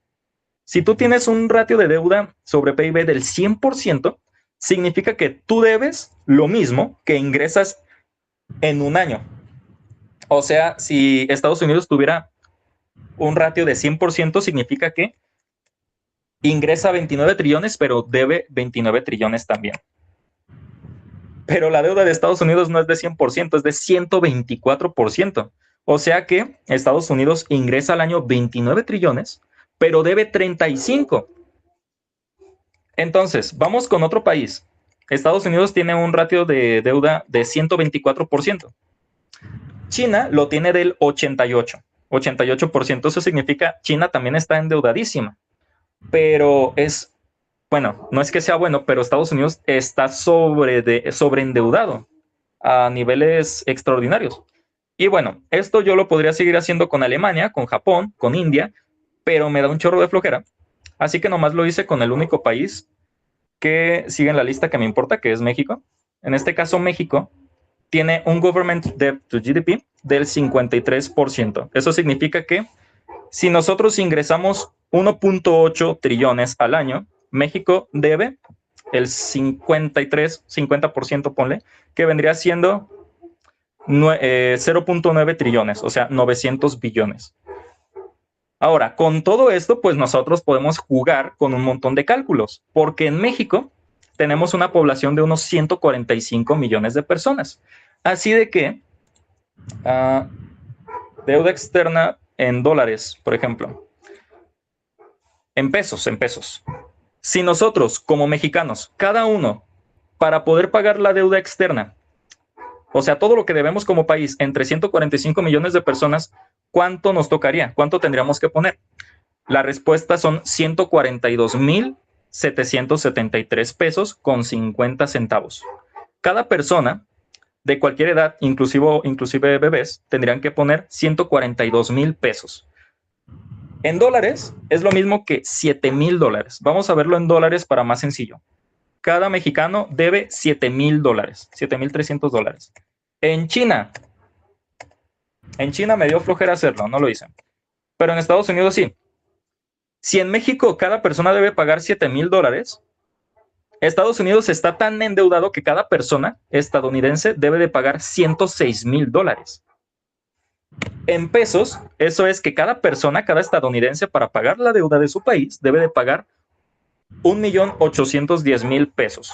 si tú tienes un ratio de deuda sobre PIB del 100%, significa que tú debes lo mismo que ingresas en un año. O sea, si Estados Unidos tuviera un ratio de 100%, significa que ingresa 29 trillones, pero debe 29 trillones también. Pero la deuda de Estados Unidos no es de 100%, es de 124%. O sea que Estados Unidos ingresa al año 29 trillones, pero debe 35. Entonces, vamos con otro país. Estados Unidos tiene un ratio de deuda de 124%. China lo tiene del 88%. 88%. Eso significa China también está endeudadísima. Pero bueno, no es que sea bueno, pero Estados Unidos está sobreendeudado a niveles extraordinarios. Y bueno, esto yo lo podría seguir haciendo con Alemania, con Japón, con India, pero me da un chorro de flojera. Así que nomás lo hice con el único país que sigue en la lista que me importa, que es México. En este caso, México tiene un government debt to GDP del 53%. Eso significa que si nosotros ingresamos 1.8 trillones al año, México debe el 50%, ponle, que vendría siendo 0.9 trillones, o sea, 900 billones. Ahora, con todo esto, pues nosotros podemos jugar con un montón de cálculos, porque en México tenemos una población de unos 145 millones de personas. Así de que deuda externa en dólares, por ejemplo, en pesos. Si nosotros, como mexicanos, cada uno, para poder pagar la deuda externa, o sea, todo lo que debemos como país entre 145 millones de personas, ¿cuánto nos tocaría? ¿Cuánto tendríamos que poner? La respuesta son 142,773 pesos con 50 centavos. Cada persona de cualquier edad, inclusive bebés, tendrían que poner 142,000 pesos. En dólares es lo mismo que $7,000. Vamos a verlo en dólares para más sencillo. Cada mexicano debe $7,000, $7,300. En China me dio flojera hacerlo, no lo hice. Pero en Estados Unidos sí. Si en México cada persona debe pagar $7,000, Estados Unidos está tan endeudado que cada persona estadounidense debe de pagar $106,000. En pesos, eso es que cada persona, cada estadounidense, para pagar la deuda de su país, debe de pagar 1,810,000 pesos.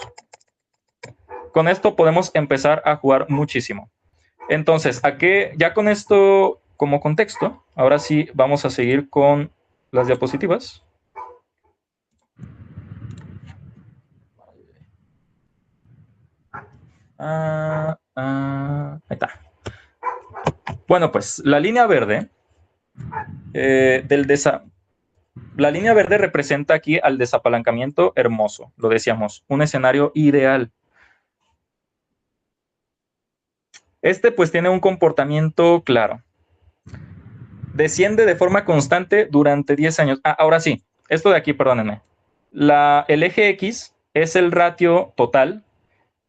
Con esto podemos empezar a jugar muchísimo. Entonces, ya con esto como contexto, ahora sí vamos a seguir con las diapositivas. Ahí está. Bueno, pues la línea verde la línea verde representa aquí al desapalancamiento hermoso, lo decíamos, un escenario ideal. Este pues tiene un comportamiento claro. Desciende de forma constante durante 10 años. Ahora sí, esto de aquí, perdónenme. El eje X es el ratio total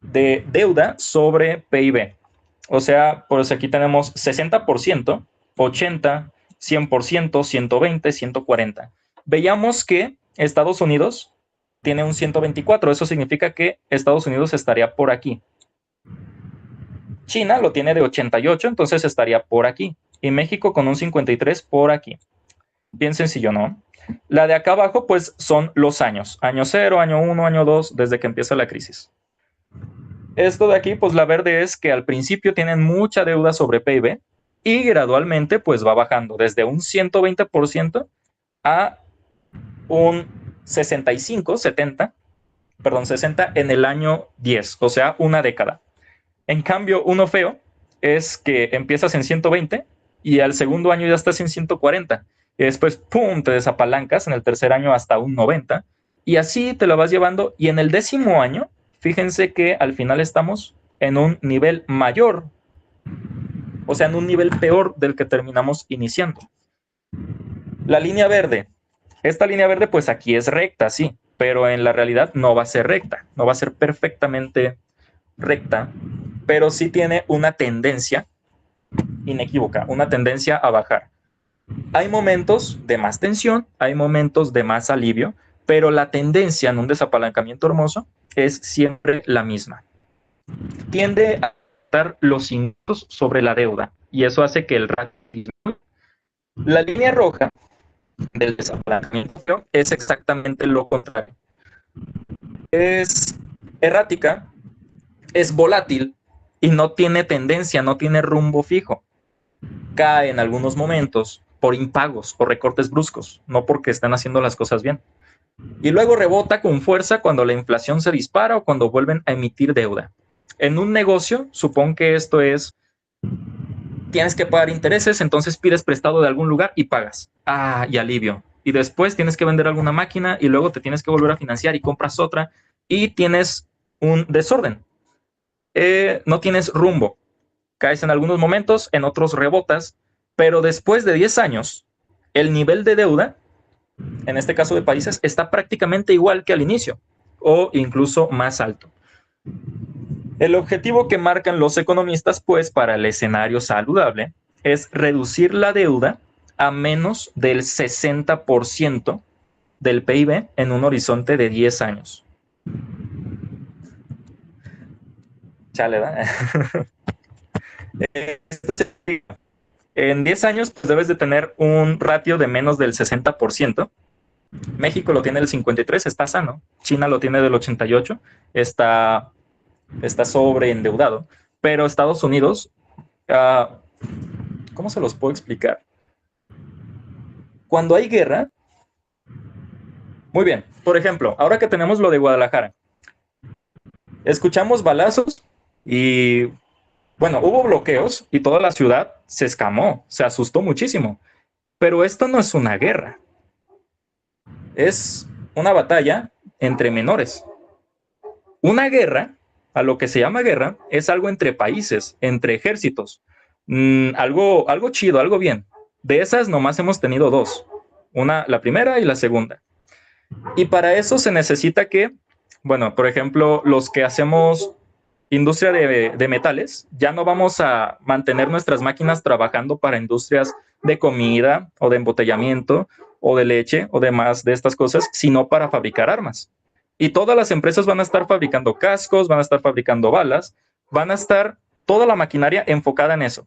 de deuda sobre PIB. O sea, por eso aquí tenemos 60%, 80%, 100%, 120, 140. Veíamos que Estados Unidos tiene un 124. Eso significa que Estados Unidos estaría por aquí. China lo tiene de 88, entonces estaría por aquí. Y México con un 53 por aquí. Bien sencillo, ¿no? La de acá abajo, pues, son los años. Año 0, año 1, año 2, desde que empieza la crisis. Esto de aquí, pues la verde es que al principio tienen mucha deuda sobre PIB y gradualmente pues va bajando desde un 120% a un 65, 70, perdón, 60 en el año 10, o sea, una década. En cambio, uno feo es que empiezas en 120 y al segundo año ya estás en 140 y después, ¡pum!, te desapalancas en el tercer año hasta un 90 y así te lo vas llevando y en el 10º año, fíjense que al final estamos en un nivel mayor, o sea, en un nivel peor del que terminamos iniciando. La línea verde, esta línea verde pues aquí es recta, sí, pero en la realidad no va a ser recta, no va a ser perfectamente recta, pero sí tiene una tendencia inequívoca, una tendencia a bajar. Hay momentos de más tensión, hay momentos de más alivio, pero la tendencia en un desapalancamiento hermoso es siempre la misma. Tiende a aumentar los ingresos sobre la deuda y eso hace que el ratio disminuya. La línea roja del desapalancamiento es exactamente lo contrario. Es errática, es volátil y no tiene tendencia, no tiene rumbo fijo. Cae en algunos momentos por impagos o recortes bruscos, no porque están haciendo las cosas bien. Y luego rebota con fuerza cuando la inflación se dispara o cuando vuelven a emitir deuda. En un negocio, supón que esto es, tienes que pagar intereses, entonces pides prestado de algún lugar y pagas. Y alivio. Y después tienes que vender alguna máquina y luego te tienes que volver a financiar y compras otra y tienes un desorden. No tienes rumbo. Caes en algunos momentos, en otros rebotas, pero después de 10 años, el nivel de deuda, en este caso de países, está prácticamente igual que al inicio o incluso más alto. El objetivo que marcan los economistas, pues, para el escenario saludable es reducir la deuda a menos del 60% del PIB en un horizonte de 10 años. Chale, ¿verdad? En 10 años pues, debes de tener un ratio de menos del 60%. México lo tiene del 53%, está sano. China lo tiene del 88%, está sobreendeudado. Pero Estados Unidos, ¿cómo se los puedo explicar? Cuando hay guerra, muy bien, por ejemplo, ahora que tenemos lo de Guadalajara, escuchamos balazos y, bueno, hubo bloqueos y toda la ciudad se escamó, se asustó muchísimo. Pero esto no es una guerra. Es una batalla entre menores. Una guerra, a lo que se llama guerra, es algo entre países, entre ejércitos. Algo chido, algo bien. De esas nomás hemos tenido 2. la primera y la segunda. Y para eso se necesita que, bueno, por ejemplo, los que hacemos industria de metales, ya no vamos a mantener nuestras máquinas trabajando para industrias de comida o de embotellamiento o de leche o demás de estas cosas, sino para fabricar armas. Y todas las empresas van a estar fabricando cascos, van a estar fabricando balas, van a estar toda la maquinaria enfocada en eso.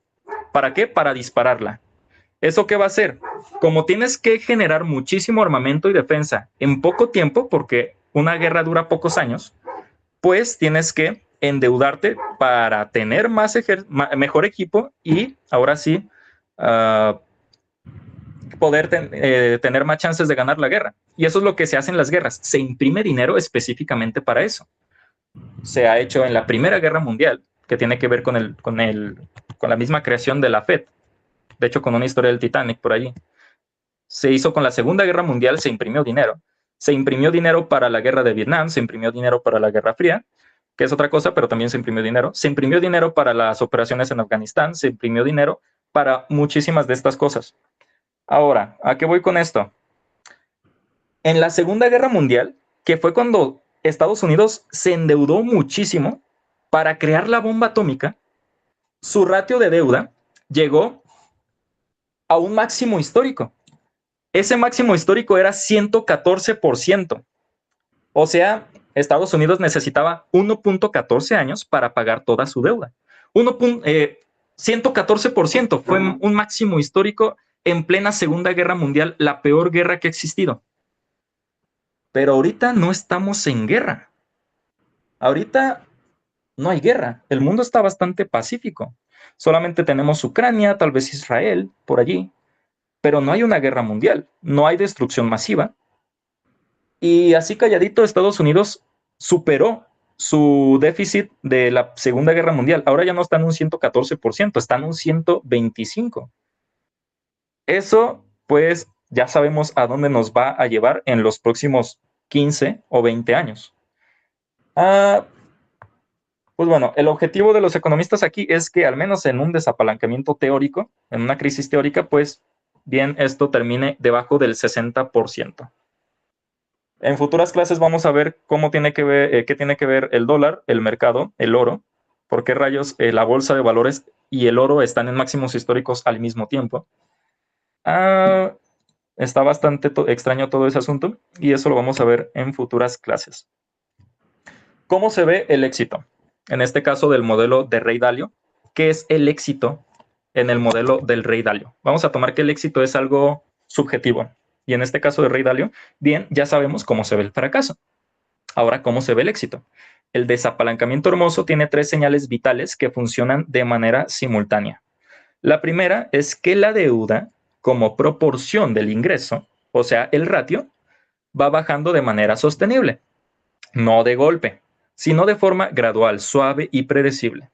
¿Para qué? Para dispararla. ¿Eso qué va a hacer? Como tienes que generar muchísimo armamento y defensa en poco tiempo, porque una guerra dura pocos años, pues tienes que endeudarte para tener mejor equipo y ahora sí poder tener más chances de ganar la guerra. Y eso es lo que se hace en las guerras. Se imprime dinero específicamente para eso. Se ha hecho en la Primera Guerra Mundial, que tiene que ver con la misma creación de la FED. De hecho, con una historia del Titanic por allí. Se hizo con la Segunda Guerra Mundial, se imprimió dinero. Se imprimió dinero para la guerra de Vietnam, se imprimió dinero para la Guerra Fría, que es otra cosa, pero también se imprimió dinero. Se imprimió dinero para las operaciones en Afganistán, se imprimió dinero para muchísimas de estas cosas. Ahora, ¿a qué voy con esto? En la Segunda Guerra Mundial, que fue cuando Estados Unidos se endeudó muchísimo para crear la bomba atómica, su ratio de deuda llegó a un máximo histórico. Ese máximo histórico era 114%. O sea, Estados Unidos necesitaba 1.14 años para pagar toda su deuda. 114% fue un máximo histórico en plena Segunda Guerra Mundial, la peor guerra que ha existido. Pero ahorita no estamos en guerra. Ahorita no hay guerra. El mundo está bastante pacífico. Solamente tenemos Ucrania, tal vez Israel, por allí. Pero no hay una guerra mundial. No hay destrucción masiva. Y así calladito, Estados Unidos superó su déficit de la Segunda Guerra Mundial. Ahora ya no está en un 114%, está en un 125%. Eso, pues, ya sabemos a dónde nos va a llevar en los próximos 15 o 20 años. Pues bueno, el objetivo de los economistas aquí es que al menos en un desapalancamiento teórico, en una crisis teórica, pues bien, esto termine debajo del 60%. En futuras clases vamos a ver cómo tiene que ver, qué tiene que ver el dólar, el mercado, el oro, por qué rayos la bolsa de valores y el oro están en máximos históricos al mismo tiempo. Está bastante extraño todo ese asunto y eso lo vamos a ver en futuras clases. ¿Cómo se ve el éxito? En este caso del modelo de Ray Dalio, ¿qué es el éxito en el modelo del Ray Dalio? Vamos a tomar que el éxito es algo subjetivo. Y en este caso de Ray Dalio, bien, ya sabemos cómo se ve el fracaso. Ahora, ¿cómo se ve el éxito? El desapalancamiento hermoso tiene 3 señales vitales que funcionan de manera simultánea. La primera es que la deuda, como proporción del ingreso, o sea, el ratio, va bajando de manera sostenible, no de golpe, sino de forma gradual, suave y predecible.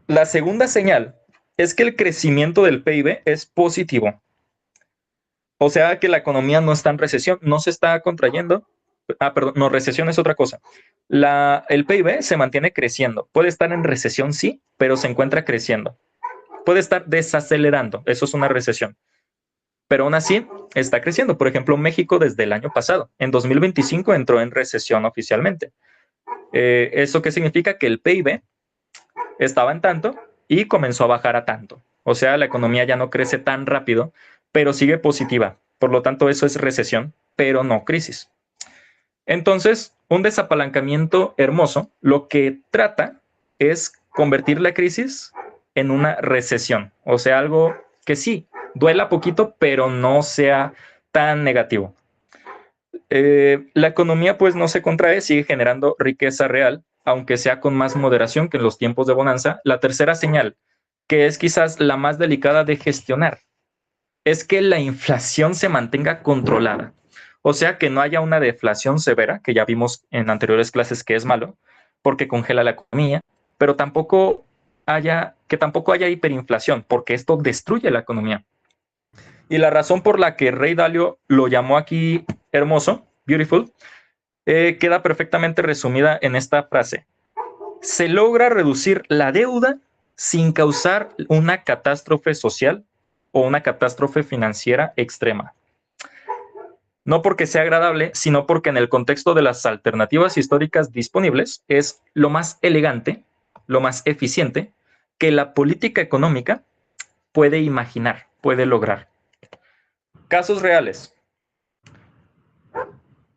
La segunda señal es que el crecimiento del PIB es positivo. O sea que la economía no está en recesión, no se está contrayendo. Perdón, no, recesión es otra cosa. El PIB se mantiene creciendo. Puede estar en recesión, sí, pero se encuentra creciendo. Puede estar desacelerando, eso es una recesión. Pero aún así está creciendo. Por ejemplo, México desde el año pasado, en 2025 entró en recesión oficialmente. ¿Eso qué significa? Que el PIB estaba en tanto y comenzó a bajar a tanto. O sea, la economía ya no crece tan rápido, pero sigue positiva. Por lo tanto, eso es recesión, pero no crisis. Entonces, un desapalancamiento hermoso lo que trata es convertir la crisis en una recesión. O sea, algo que sí, duela poquito, pero no sea tan negativo. La economía pues no se contrae, sigue generando riqueza real, aunque sea con más moderación que en los tiempos de bonanza. La tercera señal, que es quizás la más delicada de gestionar, es que la inflación se mantenga controlada. O sea, que no haya una deflación severa, que ya vimos en anteriores clases que es malo, porque congela la economía, pero tampoco haya hiperinflación, porque esto destruye la economía. Y la razón por la que Ray Dalio lo llamó aquí hermoso, beautiful, queda perfectamente resumida en esta frase. Se logra reducir la deuda sin causar una catástrofe social o una catástrofe financiera extrema. No porque sea agradable, sino porque en el contexto de las alternativas históricas disponibles es lo más elegante, lo más eficiente que la política económica puede imaginar, puede lograr. Casos reales.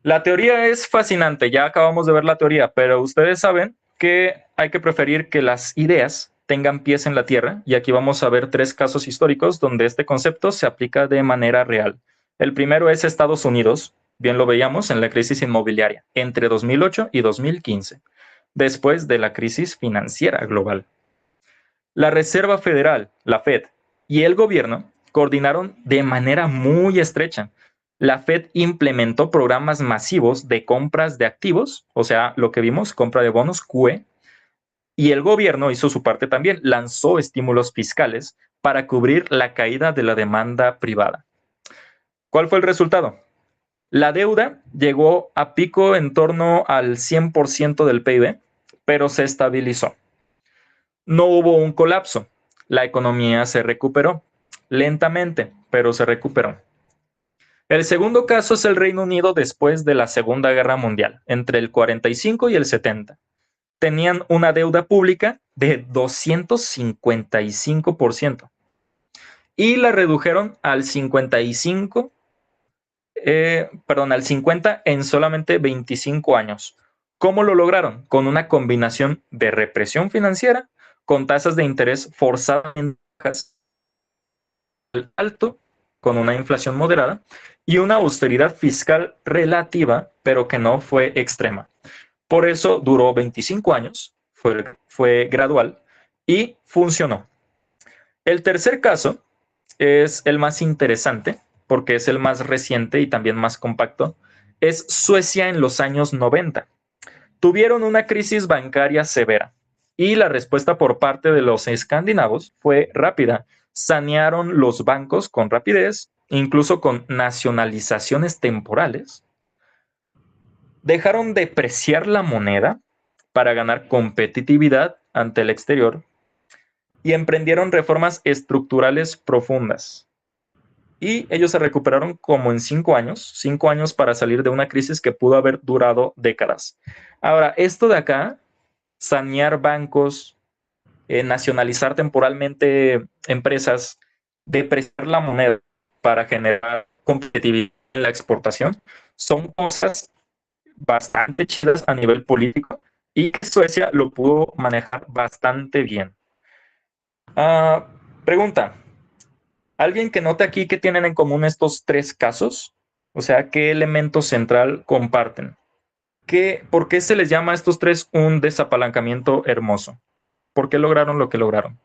La teoría es fascinante, ya acabamos de ver la teoría, pero ustedes saben que hay que preferir que las ideas tengan pies en la tierra, y aquí vamos a ver 3 casos históricos donde este concepto se aplica de manera real. El primero es Estados Unidos, bien lo veíamos en la crisis inmobiliaria, entre 2008 y 2015, después de la crisis financiera global. La Reserva Federal, la Fed, y el gobierno coordinaron de manera muy estrecha. La Fed implementó programas masivos de compras de activos, o sea, lo que vimos, compra de bonos QE, y el gobierno hizo su parte también, lanzó estímulos fiscales para cubrir la caída de la demanda privada. ¿Cuál fue el resultado? La deuda llegó a pico en torno al 100% del PIB, pero se estabilizó. No hubo un colapso. La economía se recuperó, lentamente, pero se recuperó. El segundo caso es el Reino Unido después de la Segunda Guerra Mundial, entre el 45 y el 70. Tenían una deuda pública de 255% y la redujeron al 55, al 50 en solamente 25 años. ¿Cómo lo lograron? Con una combinación de represión financiera, con tasas de interés forzadamente alto, con una inflación moderada y una austeridad fiscal relativa, pero que no fue extrema. Por eso duró 25 años, fue gradual y funcionó. El tercer caso es el más interesante porque es el más reciente y también más compacto. Es Suecia en los años 90. Tuvieron una crisis bancaria severa y la respuesta por parte de los escandinavos fue rápida. Sanearon los bancos con rapidez, incluso con nacionalizaciones temporales. Dejaron de depreciar la moneda para ganar competitividad ante el exterior y emprendieron reformas estructurales profundas. Y ellos se recuperaron como en 5 años para salir de una crisis que pudo haber durado décadas. Ahora, esto de acá, sanear bancos, nacionalizar temporalmente empresas, depreciar la moneda para generar competitividad en la exportación, son cosas bastante chidas a nivel político y que Suecia lo pudo manejar bastante bien. Pregunta, ¿alguien que note aquí qué tienen en común estos 3 casos? O sea, ¿qué elemento central comparten? ¿Por qué se les llama a estos 3 un desapalancamiento hermoso? ¿Por qué lograron lo que lograron?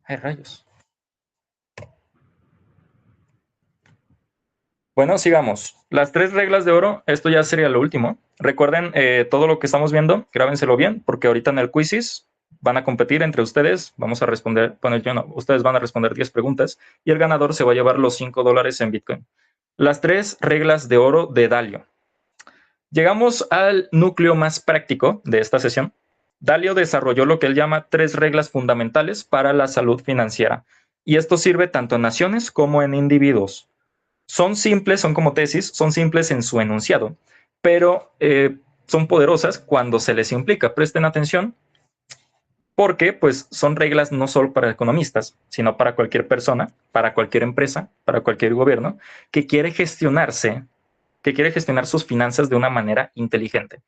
¡Ay, rayos! Bueno, sigamos. Las 3 reglas de oro, esto ya sería lo último. Recuerden todo lo que estamos viendo, grábenselo bien, porque ahorita en el quizzes van a competir entre ustedes. Vamos a responder, bueno, yo no, ustedes van a responder 10 preguntas y el ganador se va a llevar los $5 en Bitcoin. Las 3 reglas de oro de Dalio. Llegamos al núcleo más práctico de esta sesión. Dalio desarrolló lo que él llama 3 reglas fundamentales para la salud financiera. Y esto sirve tanto en naciones como en individuos. Son simples, son como tesis, son simples en su enunciado, pero son poderosas cuando se les implica. Presten atención porque pues, son reglas no solo para economistas, sino para cualquier persona, para cualquier empresa, para cualquier gobierno que quiere gestionar sus finanzas de una manera inteligente.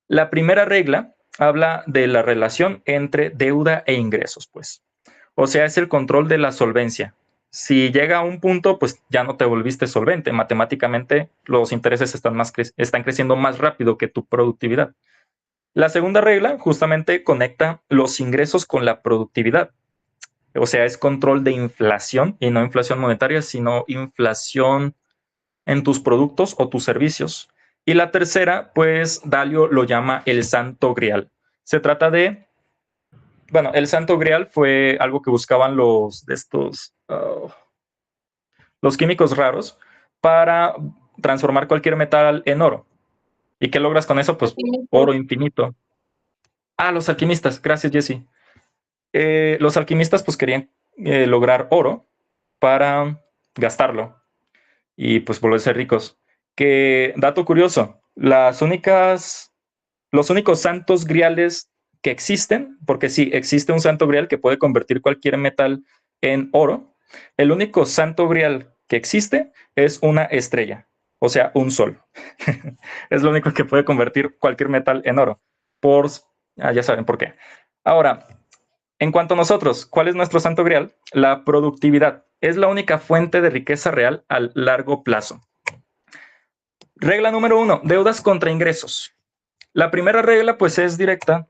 La primera regla habla de la relación entre deuda e ingresos, pues. O sea, es el control de la solvencia. Si llega a un punto, pues ya no te volviste solvente. Matemáticamente, los intereses están creciendo más rápido que tu productividad. La segunda regla justamente conecta los ingresos con la productividad. O sea, es control de inflación y no inflación monetaria, sino inflación en tus productos o tus servicios. Y la tercera, pues Dalio lo llama el Santo Grial. Se trata de, bueno, el Santo Grial fue algo que buscaban los químicos raros para transformar cualquier metal en oro. ¿Y qué logras con eso? Pues oro infinito. Los alquimistas. Gracias, Jesse. los alquimistas pues querían lograr oro para gastarlo y pues volverse ricos. Que, dato curioso, los únicos santos griales que existen, porque sí, existe un santo grial que puede convertir cualquier metal en oro, el único santo grial que existe es una estrella, o sea, un sol. Es lo único que puede convertir cualquier metal en oro. Ya saben por qué. Ahora, en cuanto a nosotros, ¿cuál es nuestro santo grial? La productividad. Es la única fuente de riqueza real a largo plazo. Regla número 1, deudas contra ingresos. La primera regla pues es directa.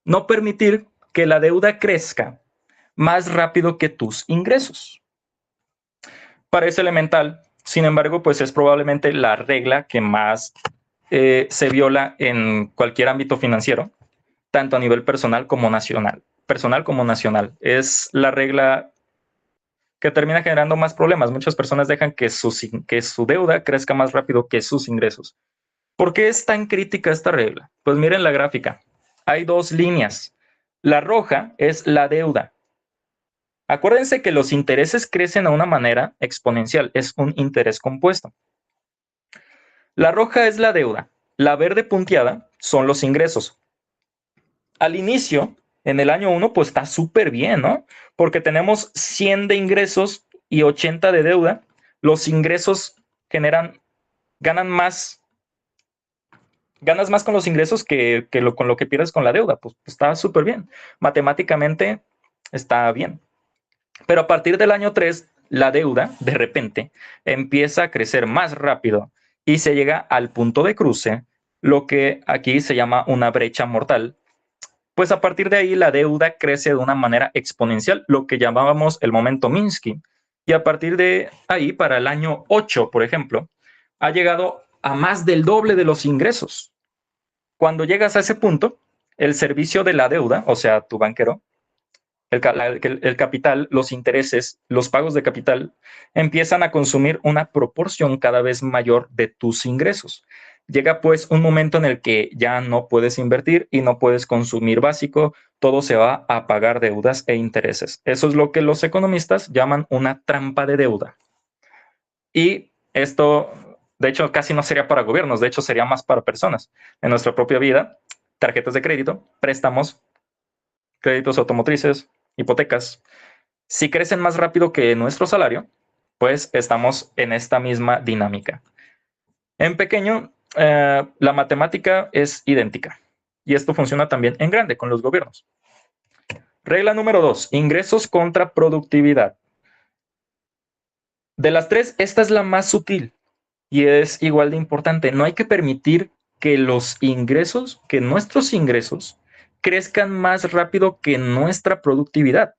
No permitir que la deuda crezca más rápido que tus ingresos. Parece elemental, sin embargo, pues es probablemente la regla que más se viola en cualquier ámbito financiero, tanto a nivel personal como nacional. Es la regla que termina generando más problemas. Muchas personas dejan que su deuda crezca más rápido que sus ingresos. ¿Por qué es tan crítica esta regla? Pues miren la gráfica. Hay dos líneas. La roja es la deuda. Acuérdense que los intereses crecen a una manera exponencial. Es un interés compuesto. La roja es la deuda. La verde punteada son los ingresos. Al inicio, en el año 1, pues está súper bien, ¿no? Porque tenemos 100 de ingresos y 80 de deuda. Los ingresos ganas más con los ingresos con lo que pierdes con la deuda. Pues está súper bien. Matemáticamente está bien. Pero a partir del año 3, la deuda, de repente, empieza a crecer más rápido y se llega al punto de cruce, lo que aquí se llama una brecha mortal. Pues a partir de ahí la deuda crece de una manera exponencial, lo que llamábamos el momento Minsky. Y a partir de ahí, para el año 8, por ejemplo, ha llegado a más del doble de los ingresos. Cuando llegas a ese punto, el servicio de la deuda, o sea, tu banquero, el capital, los intereses, los pagos de capital, empiezan a consumir una proporción cada vez mayor de tus ingresos. Llega pues un momento en el que ya no puedes invertir y no puedes consumir básico, todo se va a pagar deudas e intereses. Eso es lo que los economistas llaman una trampa de deuda. Y esto, de hecho, casi no sería para gobiernos, de hecho sería más para personas. En nuestra propia vida, tarjetas de crédito, préstamos, créditos automotrices, hipotecas, si crecen más rápido que nuestro salario, pues estamos en esta misma dinámica. En pequeño, la matemática es idéntica. Y esto funciona también en grande con los gobiernos. Regla número 2, ingresos contra productividad. De las tres, esta es la más sutil y es igual de importante. No hay que permitir que nuestros ingresos crezcan más rápido que nuestra productividad.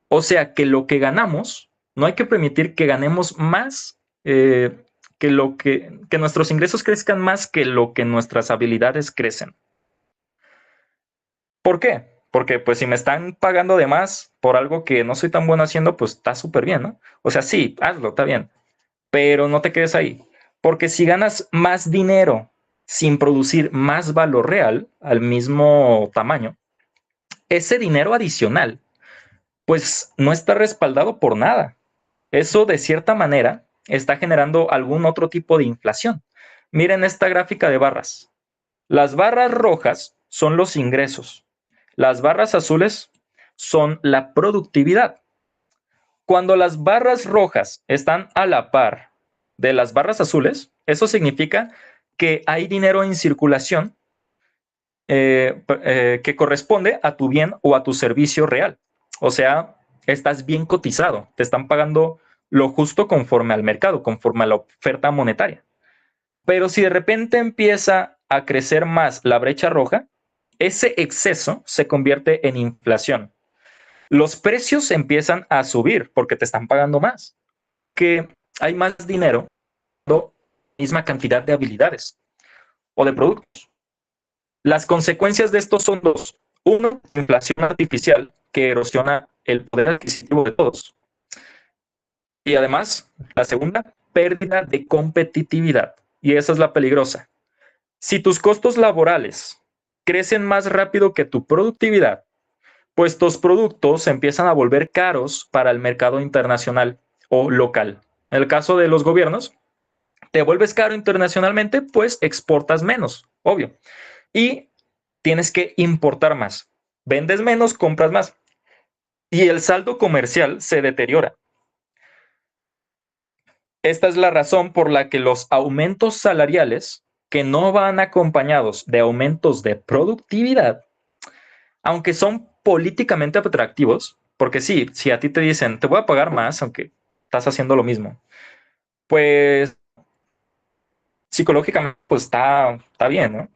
O sea, que lo que ganamos, no hay que permitir que ganemos más, que nuestros ingresos crezcan más que lo que nuestras habilidades crecen. ¿Por qué? Porque pues si me están pagando de más por algo que no soy tan bueno haciendo, pues está súper bien, ¿no? O sea, sí, hazlo, está bien, pero no te quedes ahí. Porque si ganas más dinero sin producir más valor real al mismo tamaño, ese dinero adicional pues no está respaldado por nada. Eso de cierta manera está generando algún otro tipo de inflación. Miren esta gráfica de barras. Las barras rojas son los ingresos. Las barras azules son la productividad. Cuando las barras rojas están a la par de las barras azules, eso significa que hay dinero en circulación que corresponde a tu bien o a tu servicio real. O sea, estás bien cotizado, te están pagando lo justo conforme al mercado, conforme a la oferta monetaria. Pero si de repente empieza a crecer más la brecha roja, ese exceso se convierte en inflación. Los precios empiezan a subir porque te están pagando más, que hay más dinero, misma cantidad de habilidades o de productos. Las consecuencias de esto son dos. Uno, inflación artificial que erosiona el poder adquisitivo de todos. Y además, la segunda, pérdida de competitividad. Y esa es la peligrosa. Si tus costos laborales crecen más rápido que tu productividad, pues tus productos se empiezan a volver caros para el mercado internacional o local. En el caso de los gobiernos, te vuelves caro internacionalmente, pues exportas menos, obvio. Y tienes que importar más. Vendes menos, compras más. Y el saldo comercial se deteriora. Esta es la razón por la que los aumentos salariales que no van acompañados de aumentos de productividad, aunque son políticamente atractivos, porque sí, si a ti te dicen, te voy a pagar más, aunque estás haciendo lo mismo, pues psicológicamente pues está bien, ¿no?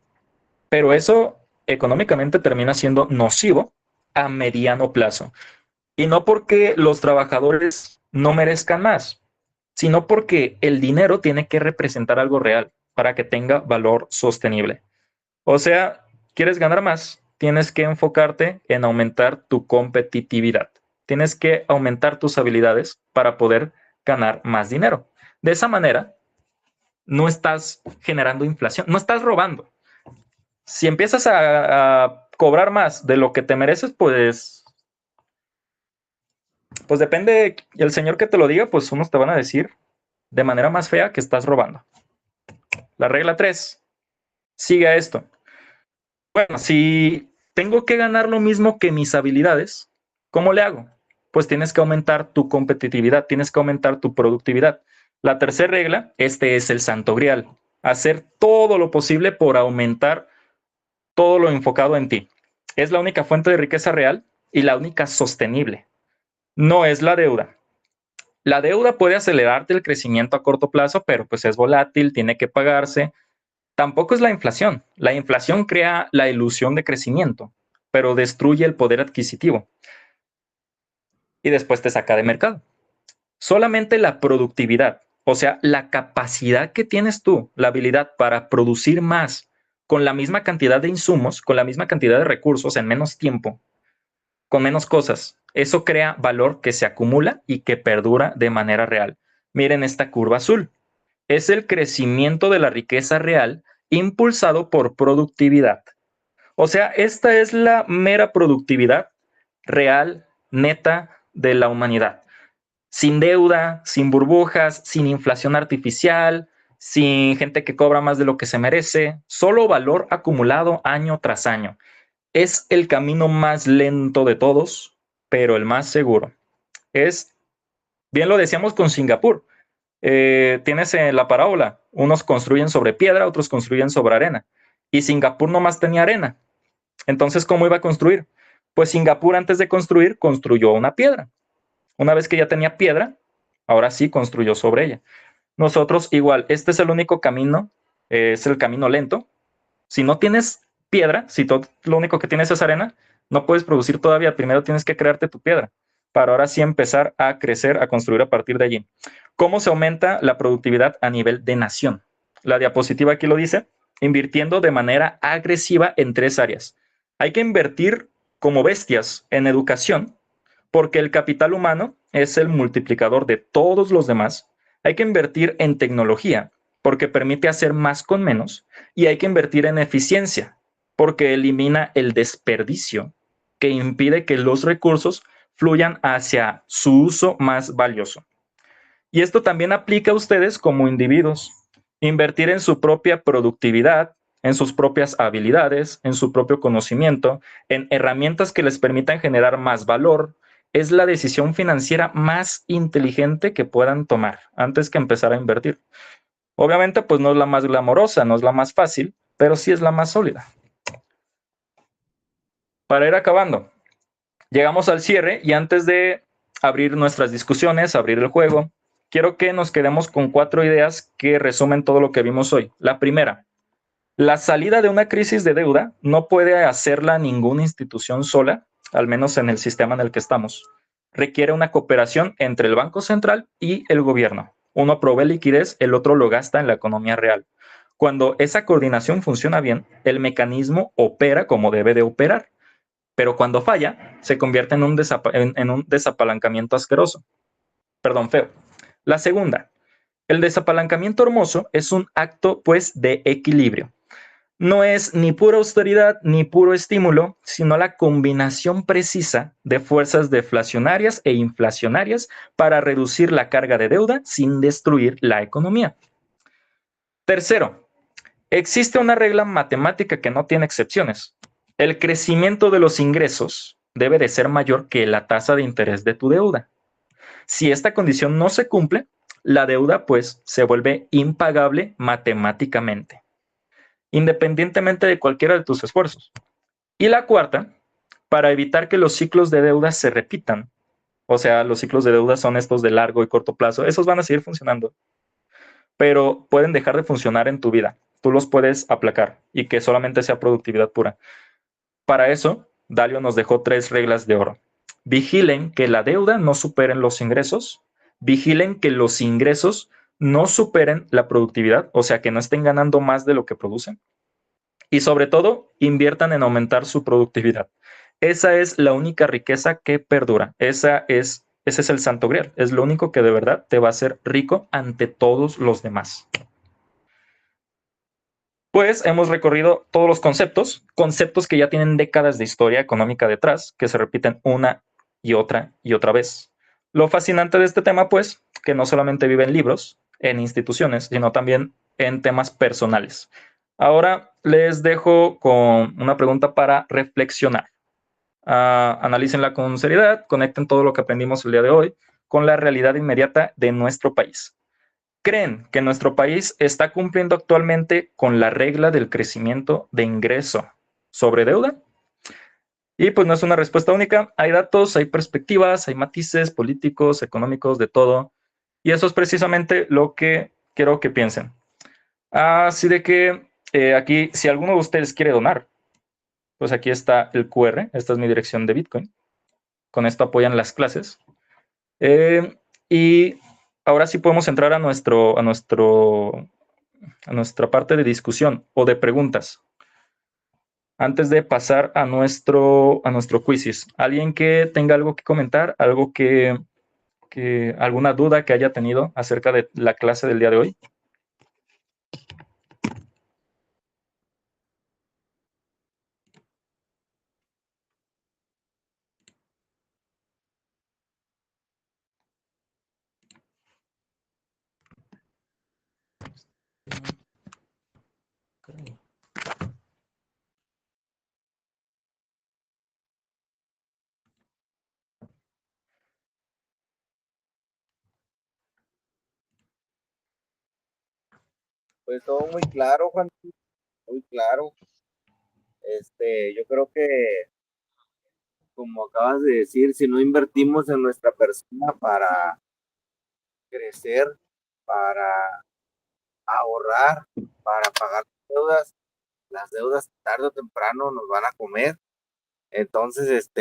Pero eso económicamente termina siendo nocivo a mediano plazo. Y no porque los trabajadores no merezcan más, sino porque el dinero tiene que representar algo real para que tenga valor sostenible. O sea, ¿quieres ganar más? Tienes que enfocarte en aumentar tu competitividad. Tienes que aumentar tus habilidades para poder ganar más dinero. De esa manera, no estás generando inflación, no estás robando. Si empiezas a cobrar más de lo que te mereces, pues depende, el señor que te lo diga, pues unos te van a decir de manera más fea que estás robando. La regla 3, sigue esto. Bueno, si tengo que ganar lo mismo que mis habilidades, ¿cómo le hago? Pues tienes que aumentar tu competitividad, tienes que aumentar tu productividad. La tercera regla, este es el santo grial, hacer todo lo posible por aumentar todo lo enfocado en ti. Es la única fuente de riqueza real y la única sostenible. No es la deuda. La deuda puede acelerarte el crecimiento a corto plazo, pero pues es volátil, tiene que pagarse. Tampoco es la inflación. La inflación crea la ilusión de crecimiento, pero destruye el poder adquisitivo y después te saca de mercado. Solamente la productividad, o sea, la capacidad que tienes tú, la habilidad para producir más con la misma cantidad de insumos, con la misma cantidad de recursos en menos tiempo, con menos cosas. Eso crea valor que se acumula y que perdura de manera real. Miren esta curva azul. Es el crecimiento de la riqueza real impulsado por productividad. O sea, esta es la mera productividad real, neta, de la humanidad. Sin deuda, sin burbujas, sin inflación artificial, sin gente que cobra más de lo que se merece, solo valor acumulado año tras año. Es el camino más lento de todos, pero el más seguro. Es, bien lo decíamos con Singapur, tienes la parábola, unos construyen sobre piedra, otros construyen sobre arena. Y Singapur nomás tenía arena. Entonces, ¿cómo iba a construir? Pues Singapur antes de construir, construyó una piedra. Una vez que ya tenía piedra, ahora sí construyó sobre ella. Nosotros igual, este es el único camino, es el camino lento. Si no tienes piedra, si todo, lo único que tienes es arena, no puedes producir todavía. Primero tienes que crearte tu piedra para ahora sí empezar a crecer, a construir a partir de allí. ¿Cómo se aumenta la productividad a nivel de nación? La diapositiva aquí lo dice, invirtiendo de manera agresiva en 3 áreas. Hay que invertir como bestias en educación, porque el capital humano es el multiplicador de todos los demás. Hay que invertir en tecnología, porque permite hacer más con menos, y hay que invertir en eficiencia, porque elimina el desperdicio, que impide que los recursos fluyan hacia su uso más valioso. Y esto también aplica a ustedes como individuos. Invertir en su propia productividad, en sus propias habilidades, en su propio conocimiento, en herramientas que les permitan generar más valor, es la decisión financiera más inteligente que puedan tomar antes que empezar a invertir. Obviamente, pues no es la más glamorosa, no es la más fácil, pero sí es la más sólida. Para ir acabando, llegamos al cierre y antes de abrir nuestras discusiones, abrir el juego, quiero que nos quedemos con 4 ideas que resumen todo lo que vimos hoy. La primera, la salida de una crisis de deuda no puede hacerla ninguna institución sola, al menos en el sistema en el que estamos. Requiere una cooperación entre el Banco Central y el gobierno. Uno provee liquidez, el otro lo gasta en la economía real. Cuando esa coordinación funciona bien, el mecanismo opera como debe de operar, pero cuando falla, se convierte en un desapalancamiento asqueroso. Perdón, feo. La segunda, el desapalancamiento hermoso es un acto, pues, de equilibrio. No es ni pura austeridad ni puro estímulo, sino la combinación precisa de fuerzas deflacionarias e inflacionarias para reducir la carga de deuda sin destruir la economía. Tercero, existe una regla matemática que no tiene excepciones. El crecimiento de los ingresos debe de ser mayor que la tasa de interés de tu deuda. Si esta condición no se cumple, la deuda pues se vuelve impagable matemáticamente, independientemente de cualquiera de tus esfuerzos. Y la cuarta, para evitar que los ciclos de deuda se repitan, o sea, los ciclos de deuda son estos de largo y corto plazo, esos van a seguir funcionando, pero pueden dejar de funcionar en tu vida. Tú los puedes aplacar y que solamente sea productividad pura. Para eso, Dalio nos dejó 3 reglas de oro. Vigilen que la deuda no superen los ingresos. Vigilen que los ingresos no superen la productividad, o sea, que no estén ganando más de lo que producen. Y sobre todo, inviertan en aumentar su productividad. Esa es la única riqueza que perdura. Ese es el santo grial. Es lo único que de verdad te va a hacer rico ante todos los demás. Pues hemos recorrido todos los conceptos que ya tienen décadas de historia económica detrás, que se repiten una y otra vez. Lo fascinante de este tema, pues, que no solamente vive en libros, en instituciones, sino también en temas personales. Ahora les dejo con una pregunta para reflexionar. Analícenla con seriedad, conecten todo lo que aprendimos el día de hoy con la realidad inmediata de nuestro país. ¿Creen que nuestro país está cumpliendo actualmente con la regla del crecimiento de ingreso sobre deuda? Y pues no es una respuesta única, hay datos, hay perspectivas, hay matices políticos, económicos, de todo. Y eso es precisamente lo que quiero que piensen. Así de que aquí, si alguno de ustedes quiere donar, pues aquí está el QR, esta es mi dirección de Bitcoin. Con esto apoyan las clases. Y ahora sí podemos entrar a nuestra parte de discusión o de preguntas. Antes de pasar a nuestro quizzes, ¿alguien que tenga algo que comentar? ¿Algo alguna duda que haya tenido acerca de la clase del día de hoy? Pues todo muy claro, Juan, muy claro. Yo creo que, como acabas de decir, si no invertimos en nuestra persona para crecer, para ahorrar, para pagar deudas, las deudas tarde o temprano nos van a comer. Entonces,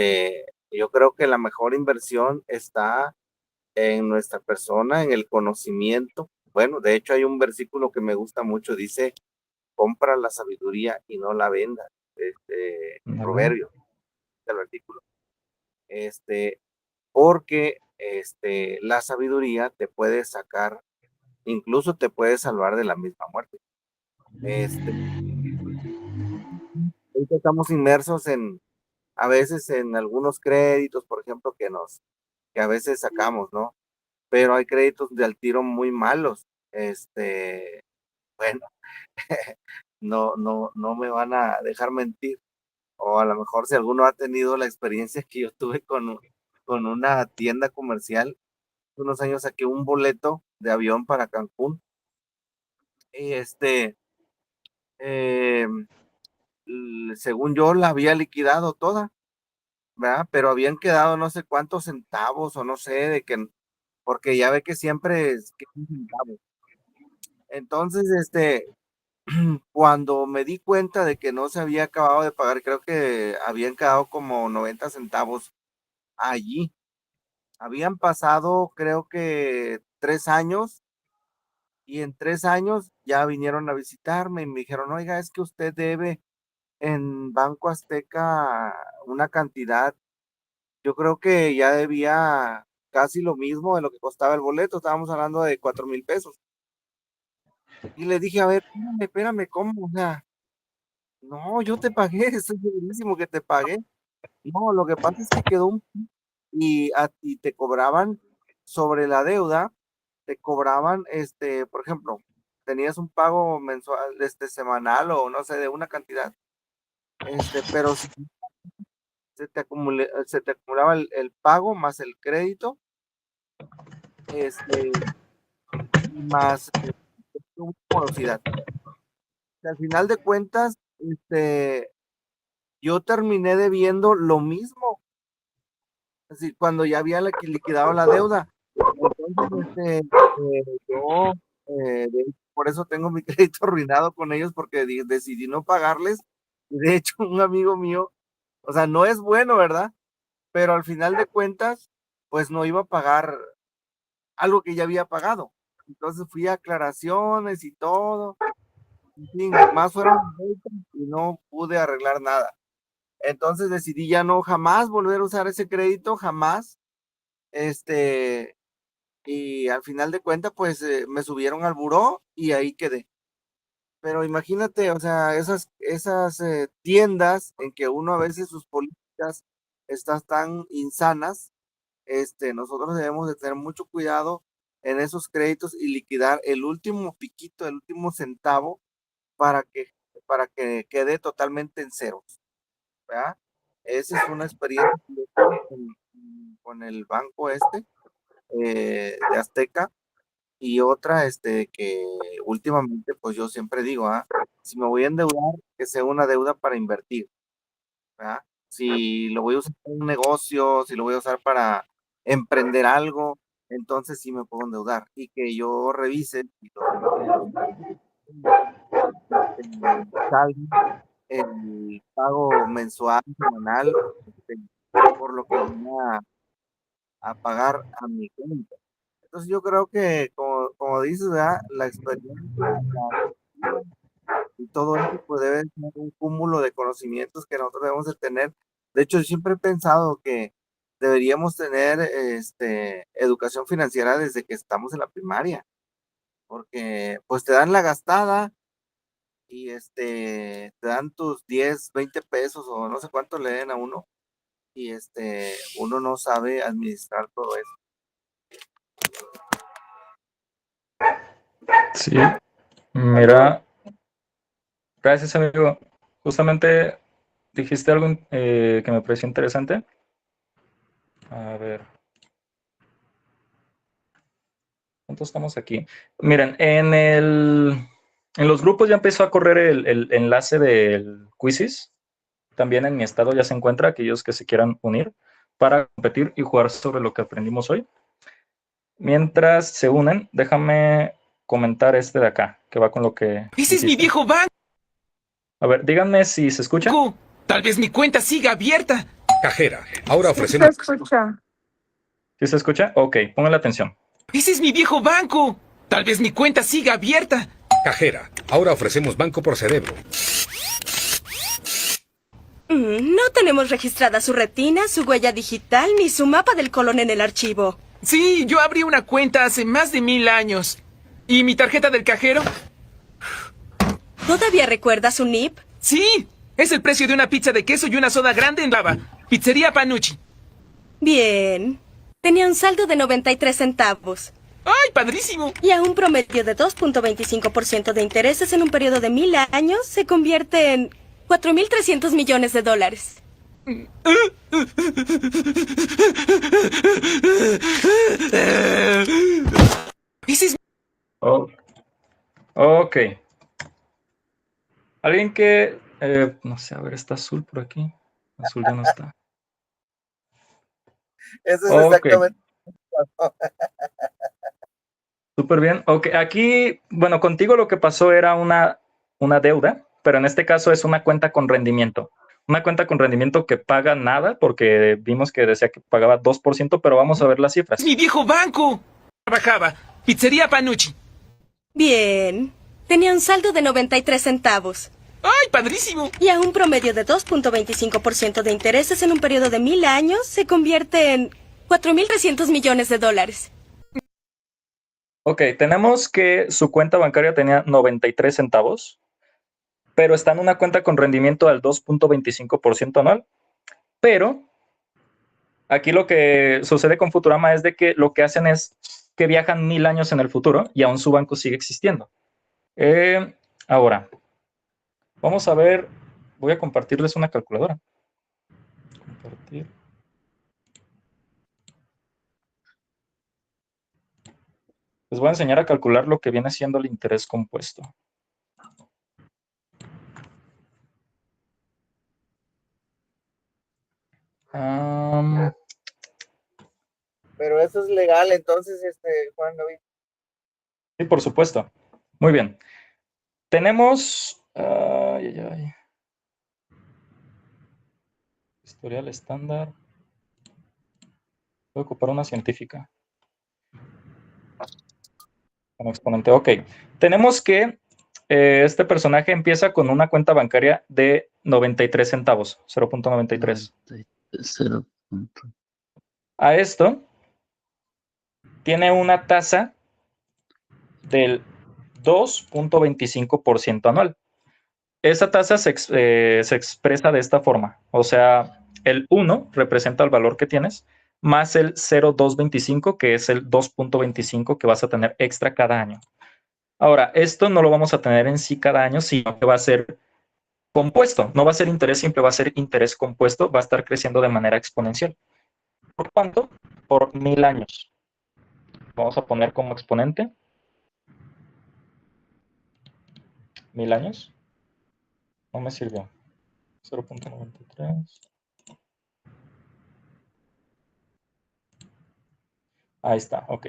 yo creo que la mejor inversión está en nuestra persona, en el conocimiento. Bueno, de hecho hay un versículo que me gusta mucho, dice, compra la sabiduría y no la venda. Proverbio, el artículo. Porque la sabiduría te puede sacar, incluso te puede salvar de la misma muerte. Estamos inmersos a veces en algunos créditos, por ejemplo, que a veces sacamos, ¿no? Pero hay créditos de al tiro muy malos. Bueno, no me van a dejar mentir. O a lo mejor si alguno ha tenido la experiencia que yo tuve con una tienda comercial, unos años saqué un boleto de avión para Cancún y eh, según yo la había liquidado toda, ¿verdad? Pero habían quedado no sé cuántos centavos o no sé, porque ya ve que siempre es que un centavo. Entonces, cuando me di cuenta de que no se había acabado de pagar, creo que habían quedado como 90 centavos allí. Habían pasado, creo que 3 años, y en 3 años ya vinieron a visitarme y me dijeron, oiga, es que usted debe en Banco Azteca una cantidad, yo creo que ya debía casi lo mismo de lo que costaba el boleto, estábamos hablando de 4,000 pesos. Y le dije, a ver, espérame, ¿cómo? O sea, No, yo te pagué, estoy segurísimo que te pagué. No, lo que pasa es que quedó y a ti te cobraban sobre la deuda, te cobraban, por ejemplo, tenías un pago mensual, semanal o no sé, de una cantidad, pero si se te acumulaba el pago más el crédito, este, más una morosidad. Al final de cuentas, yo terminé debiendo lo mismo, así cuando ya había liquidado la deuda. Entonces, yo, por eso tengo mi crédito arruinado con ellos, porque decidí no pagarles. Y de hecho, un amigo mío, o sea, no es bueno, ¿verdad? Pero al final de cuentas, pues no iba a pagar algo que ya había pagado. Entonces fui a aclaraciones y todo. En fin, más fueron y no pude arreglar nada. Entonces decidí ya no jamás volver a usar ese crédito, jamás. Este, y al final de cuentas, pues me subieron al buró y ahí quedé. Pero imagínate, o sea, esas tiendas en que uno a veces sus políticas están tan insanas, nosotros debemos de tener mucho cuidado en esos créditos y liquidar el último piquito, el último centavo para que, para que quede totalmente en ceros, ¿verdad? Esa es una experiencia que yo tuve con el banco de Azteca. Y otra, que últimamente, pues yo siempre digo, si me voy a endeudar, que sea una deuda para invertir, ¿verdad? Si lo voy a usar para un negocio, si lo voy a usar para emprender algo, entonces sí me puedo endeudar. Y que yo revise y salga el pago mensual, semanal, este, por lo que voy a pagar a mi cuenta. Entonces yo creo que, como dices, ¿verdad? La experiencia, y todo eso pues debe ser un cúmulo de conocimientos que nosotros debemos de tener. De hecho, yo siempre he pensado que deberíamos tener educación financiera desde que estamos en la primaria, porque pues te dan la gastada y te dan tus 10 20 pesos o no sé cuánto le den a uno y uno no sabe administrar todo eso. Sí, mira, gracias amigo. Justamente dijiste algo que me pareció interesante. A ver, ¿cuántos estamos aquí? Miren, en los grupos ya empezó a correr el enlace del Quizzes. También en mi estado ya se encuentra aquellos que se quieran unir para competir y jugar sobre lo que aprendimos hoy. Mientras se unen, déjame comentar este de acá, que va con lo que ¡Ese es mi dijiste. viejo banco! A ver, díganme si se escucha. Tal vez mi cuenta siga abierta. Cajera, ahora Sí, se ofrecemos... escucha. ¿Sí se escucha? Ok, pónganle atención. ¡Ese es mi viejo banco! Tal vez mi cuenta siga abierta. Cajera, ahora ofrecemos banco por cerebro. No tenemos registrada su retina, su huella digital ni su mapa del colon en el archivo. Sí, yo abrí una cuenta hace más de 1000 años. ¿Y mi tarjeta del cajero? ¿Todavía recuerda su NIP? Sí, es el precio de una pizza de queso y una soda grande en lava. Pizzería Panucci. Bien. Tenía un saldo de 93 centavos. ¡Ay, padrísimo! Y a un promedio de 2.25% de intereses en un periodo de 1000 años se convierte en 4.300 millones de dólares. Ese es... Oh, ok. Alguien que, no sé, a ver, está azul por aquí. Azul ya no está. Eso es Ok, exactamente. súper bien. Ok, aquí, bueno, contigo lo que pasó era una deuda, pero en este caso es una cuenta con rendimiento. Una cuenta con rendimiento que paga nada, porque vimos que decía que pagaba 2%, pero vamos a ver las cifras. mi viejo banco. Trabajaba. Pizzería Panucci. Bien. Tenía un saldo de 93 centavos. ¡Ay, padrísimo! Y a un promedio de 2.25% de intereses en un periodo de 1000 años se convierte en 4.300 millones de dólares. Ok, tenemos que su cuenta bancaria tenía 93 centavos, pero está en una cuenta con rendimiento al 2.25% anual. Pero aquí lo que sucede con Futurama es de que lo que hacen es que viajan 1000 años en el futuro y aún su banco sigue existiendo. Ahora, vamos a ver, voy a compartirles una calculadora. Compartir. Les voy a enseñar a calcular lo que viene siendo el interés compuesto. Pero eso es legal, entonces, Juan David. Sí, por supuesto. Muy bien. Tenemos... historial estándar. Voy a ocupar una científica. Como exponente. Ok. Tenemos que este personaje empieza con una cuenta bancaria de 93 centavos. 0.93. 0. A esto tiene una tasa del 2.25% anual. Esa tasa se expresa de esta forma. O sea, el 1 representa el valor que tienes, más el 0.225, que es el 2.25 que vas a tener extra cada año. Ahora, esto no lo vamos a tener en sí cada año, sino que va a ser compuesto. No va a ser interés simple, va a ser interés compuesto, va a estar creciendo de manera exponencial. ¿Por cuánto? Por 1000 años. Vamos a poner como exponente 1000 años. No me sirvió. 0.93. Ahí está, ok.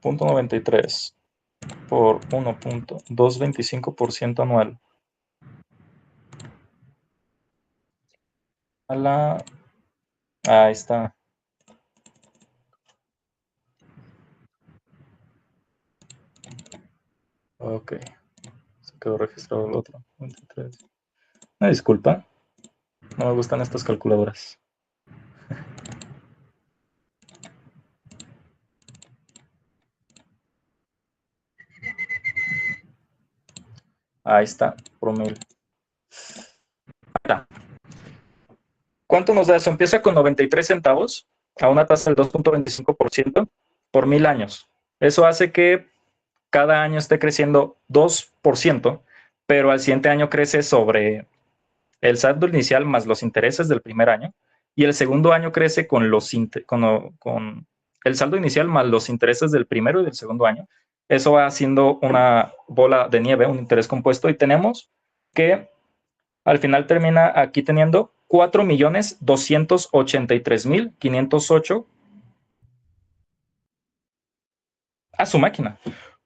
0.93 por 1.225% anual. Ahí está. Ok. Se quedó registrado el otro. 23. Una disculpa. No me gustan estas calculadoras. Ahí está, por 1000. ¿Cuánto nos da eso? Empieza con 93 centavos a una tasa del 2.25% por 1000 años. Eso hace que cada año esté creciendo 2%, pero al siguiente año crece sobre el saldo inicial más los intereses del primer año, y el segundo año crece con el saldo inicial más los intereses del primero y del segundo año. Eso va haciendo una bola de nieve, un interés compuesto, y tenemos que al final termina aquí teniendo 4.283.508 a su máquina.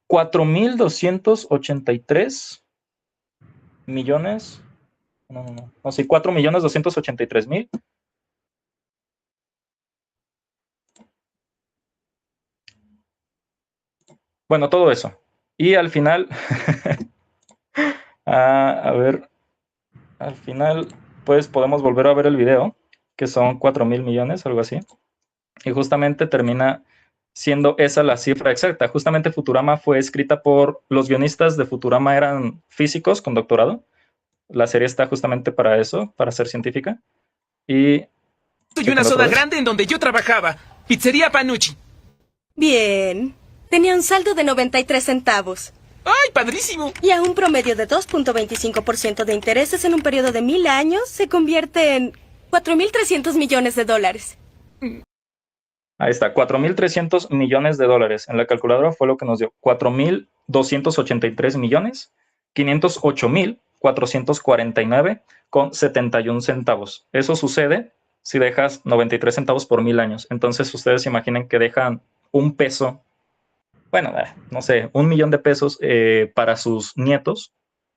4.283 millones. No, sí, 4.283.000. Bueno, todo eso. Y al final, a ver, al final, pues podemos volver a ver el video, que son 4.000 millones, algo así. Y justamente termina siendo esa la cifra exacta. Justamente Futurama fue escrita por los guionistas de Futurama, eran físicos con doctorado. La serie está justamente para eso, para ser científica. Y una soda grande en donde yo trabajaba. Pizzería Panucci. Bien. Tenía un saldo de 93 centavos. ¡Ay, padrísimo! Y a un promedio de 2.25% de intereses en un periodo de 1000 años se convierte en 4.300 millones de dólares. Ahí está, 4.300 millones de dólares. En la calculadora fue lo que nos dio 4.283 millones, 508.449,71 centavos. Eso sucede si dejas 93 centavos por 1000 años. Entonces ustedes imaginen que dejan un peso, bueno, no sé, 1 millón de pesos para sus nietos,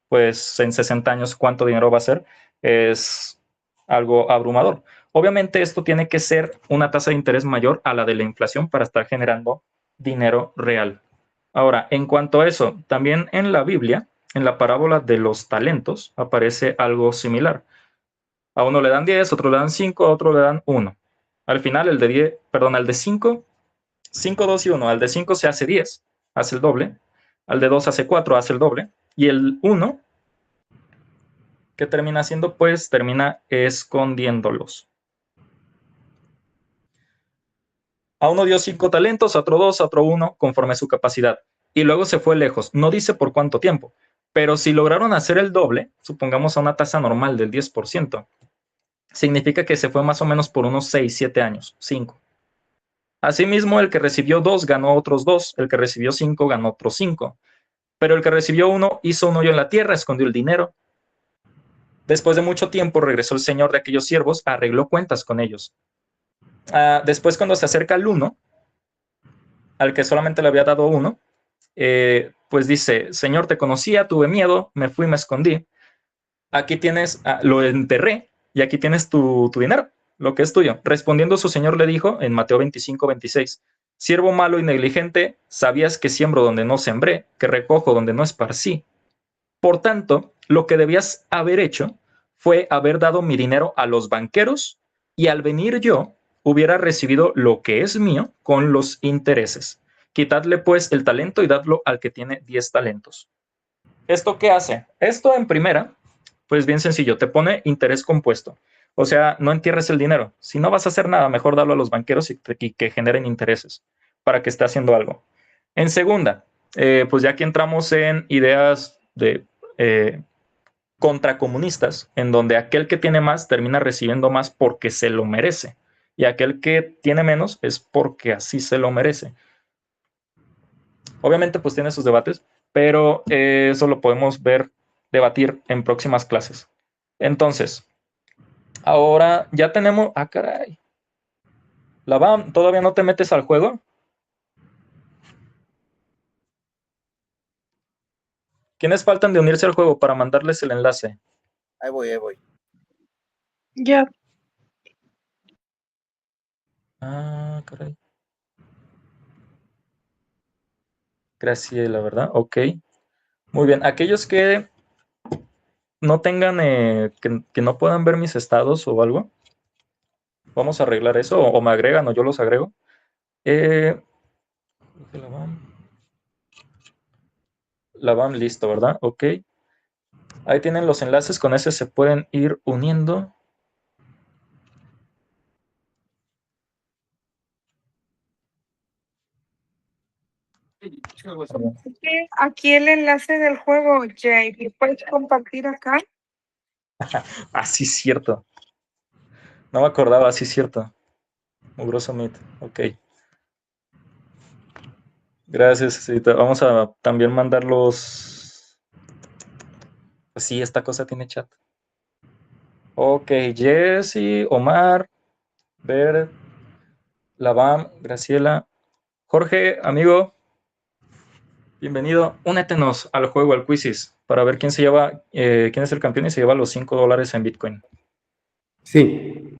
pues en 60 años, ¿cuánto dinero va a ser? Es algo abrumador. Obviamente esto tiene que ser una tasa de interés mayor a la de la inflación para estar generando dinero real. Ahora, en cuanto a eso, también en la Biblia, en la parábola de los talentos, aparece algo similar. A uno le dan 10, a otro le dan 5, a otro le dan 1. Al final, el de 5, 5, 2 y 1. Al de 5 se hace 10, hace el doble. Al de 2 hace 4, hace el doble. Y el 1, ¿qué termina haciendo? Pues termina escondiéndolos. A uno dio 5 talentos, a otro 2, a otro 1, conforme a su capacidad. Y luego se fue lejos. No dice por cuánto tiempo. Pero si lograron hacer el doble, supongamos a una tasa normal del 10%, significa que se fue más o menos por unos 6, 7 años, 5. Asimismo, el que recibió 2 ganó otros 2, el que recibió 5 ganó otros 5. Pero el que recibió 1 hizo un hoyo en la tierra, escondió el dinero. Después de mucho tiempo regresó el señor de aquellos siervos, arregló cuentas con ellos. Después, cuando se acerca al 1, al que solamente le había dado 1, pues dice: Señor, te conocía, tuve miedo, me fui, me escondí. Aquí tienes, lo enterré, y aquí tienes tu dinero, lo que es tuyo. Respondiendo su señor le dijo en Mateo 25:26: Siervo malo y negligente, sabías que siembro donde no sembré, que recojo donde no esparcí. Por tanto, lo que debías haber hecho fue haber dado mi dinero a los banqueros, y al venir yo hubiera recibido lo que es mío con los intereses. Quitadle pues el talento y dadlo al que tiene 10 talentos. ¿Esto qué hace? Esto en primera, pues bien sencillo, te pone interés compuesto. O sea, no entierres el dinero. Si no vas a hacer nada, mejor darlo a los banqueros y que generen intereses para que esté haciendo algo. En segunda, pues ya aquí entramos en ideas de contracomunistas, en donde aquel que tiene más termina recibiendo más porque se lo merece, y aquel que tiene menos es porque así se lo merece. Obviamente, pues tiene sus debates, pero eso lo podemos debatir en próximas clases. Entonces, ahora ya tenemos... ¡Ah, caray! Labam, ¿todavía no te metes al juego? ¿Quiénes faltan de unirse al juego para mandarles el enlace? Ahí voy. Ya. Ah, caray. Graciela, ¿verdad? Ok. Muy bien. Aquellos que no tengan, que no puedan ver mis estados o algo, vamos a arreglar eso, o me agregan o yo los agrego. La BAM, listo, ¿verdad? Ok. Ahí tienen los enlaces, con ese se pueden ir uniendo. Aquí el enlace del juego, Jay, ¿lo puedes compartir acá? Ah, sí, cierto. No me acordaba, sí, cierto. Mugroso Meet, ok. Gracias, sí, vamos a también mandar los... Pues sí, esta cosa tiene chat. Ok, Jesse, Omar, Bert, Labam, Graciela, Jorge, amigo, bienvenido. Únetenos al juego, al Quizzes, para ver quién se lleva, quién es el campeón y se lleva los $5 en Bitcoin. Sí.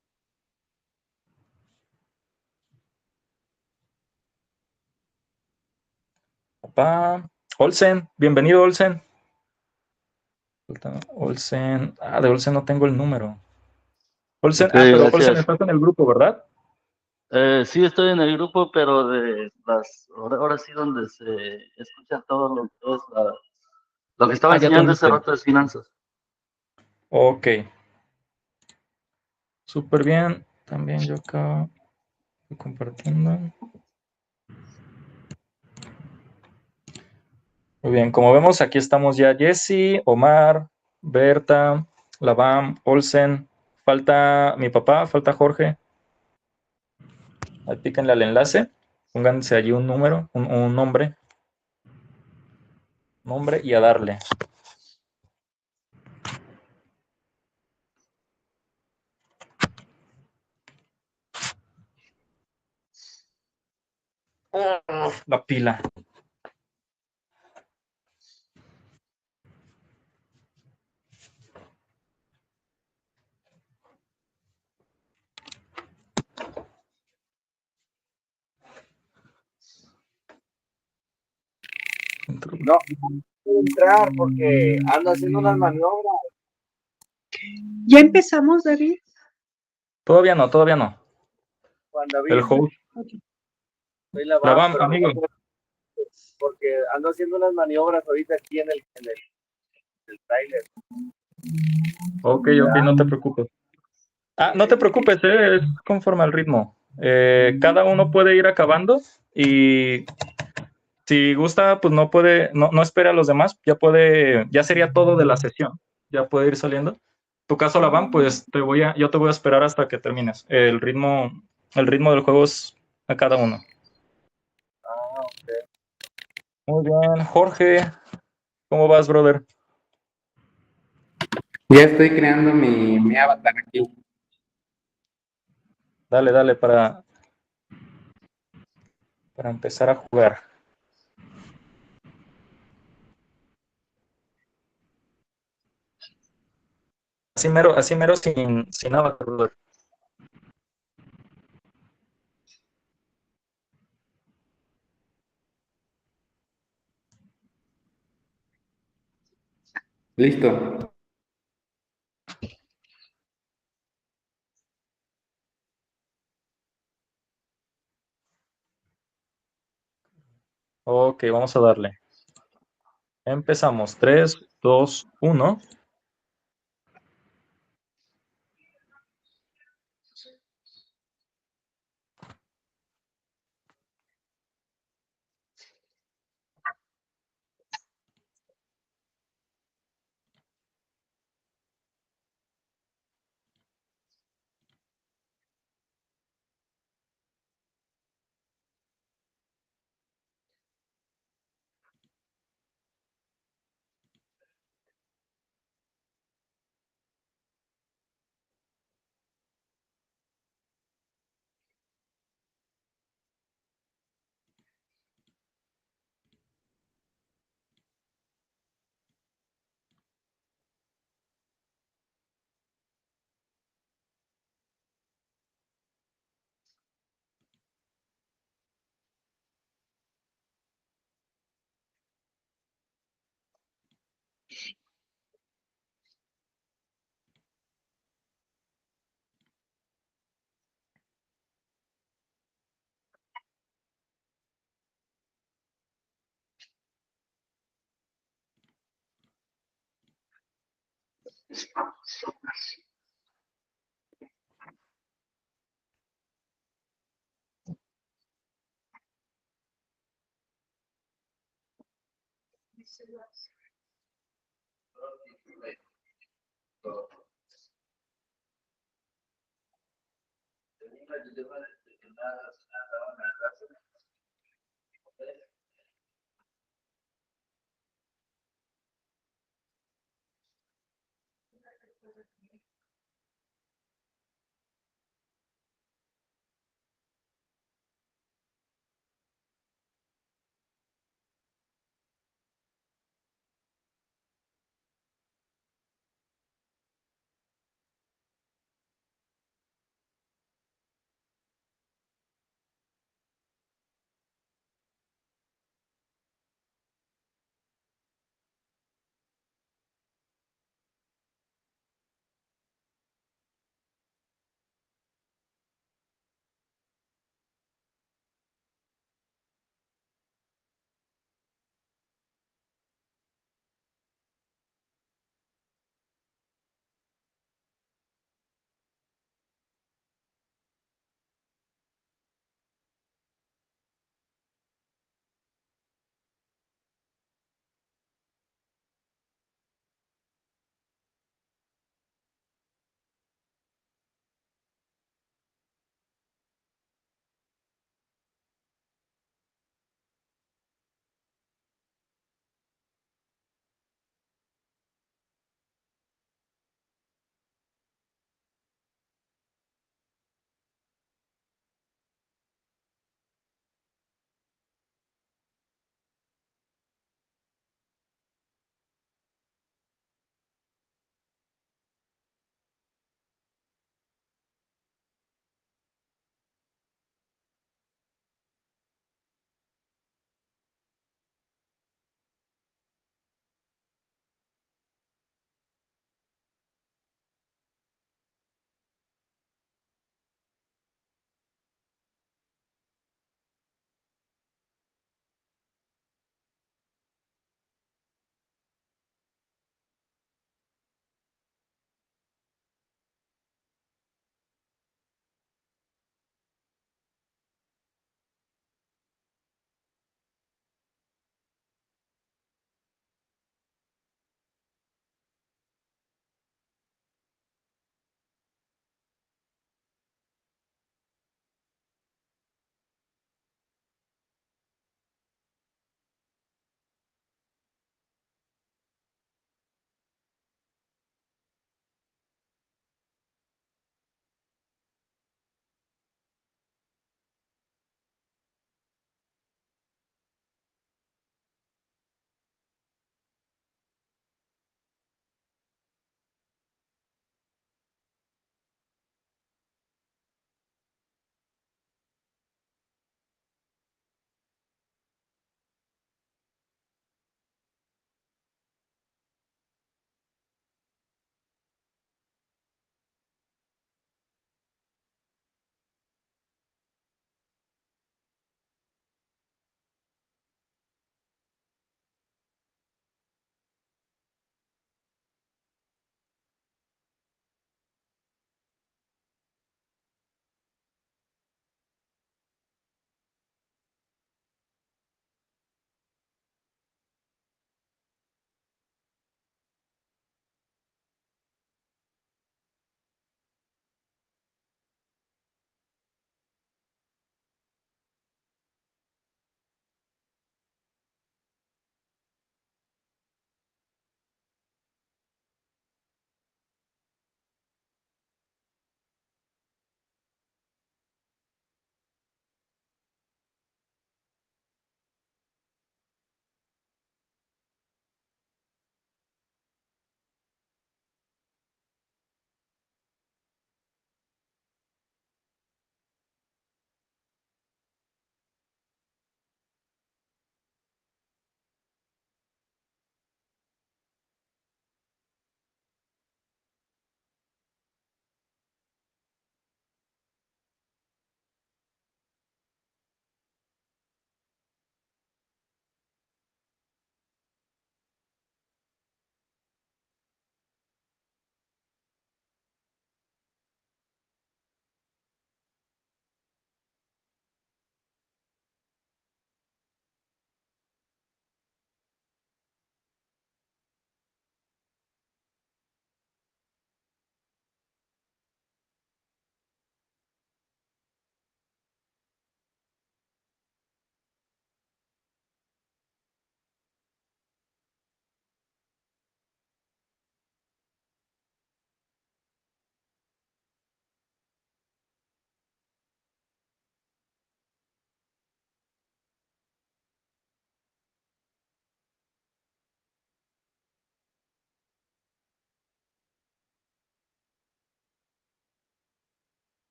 Papá, Olsen, bienvenido, Olsen. Olsen, de Olsen no tengo el número. Olsen, Ok, pero Olsen gracias. estás en el grupo, ¿verdad? Sí, estoy en el grupo, pero de ahora sí donde se escucha todo lo que es lo que estaba Ya te enseñando hace uniste. rato de finanzas. Ok. Súper bien. También yo acá estoy compartiendo. Muy bien, como vemos, aquí estamos ya Jesse, Omar, Berta, Labam, Olsen. Falta mi papá, falta Jorge. Ahí píquenle al enlace. Pónganse allí un número, un nombre. Nombre y a darle. La pila. No puedo entrar porque ando haciendo unas maniobras. ¿Ya empezamos, David? Todavía no, todavía no. Juan El David, host. soy la Labam, pero no amigo. puedo porque ando haciendo unas maniobras ahorita aquí en el del tráiler. Ok, no te preocupes. No te preocupes, es conforme al ritmo. Cada uno puede ir acabando y si gusta, pues no espera a los demás, ya sería todo de la sesión, ya puede ir saliendo. Tu caso, Lavan, pues yo te voy a esperar hasta que termines. El ritmo del juego es a cada uno. Ok. Muy bien, Jorge, ¿cómo vas, brother? Ya estoy creando mi avatar aquí. Dale, para empezar a jugar. Así mero sin avatar, brother. Listo. Ok, vamos a darle. Empezamos. 3, 2, 1.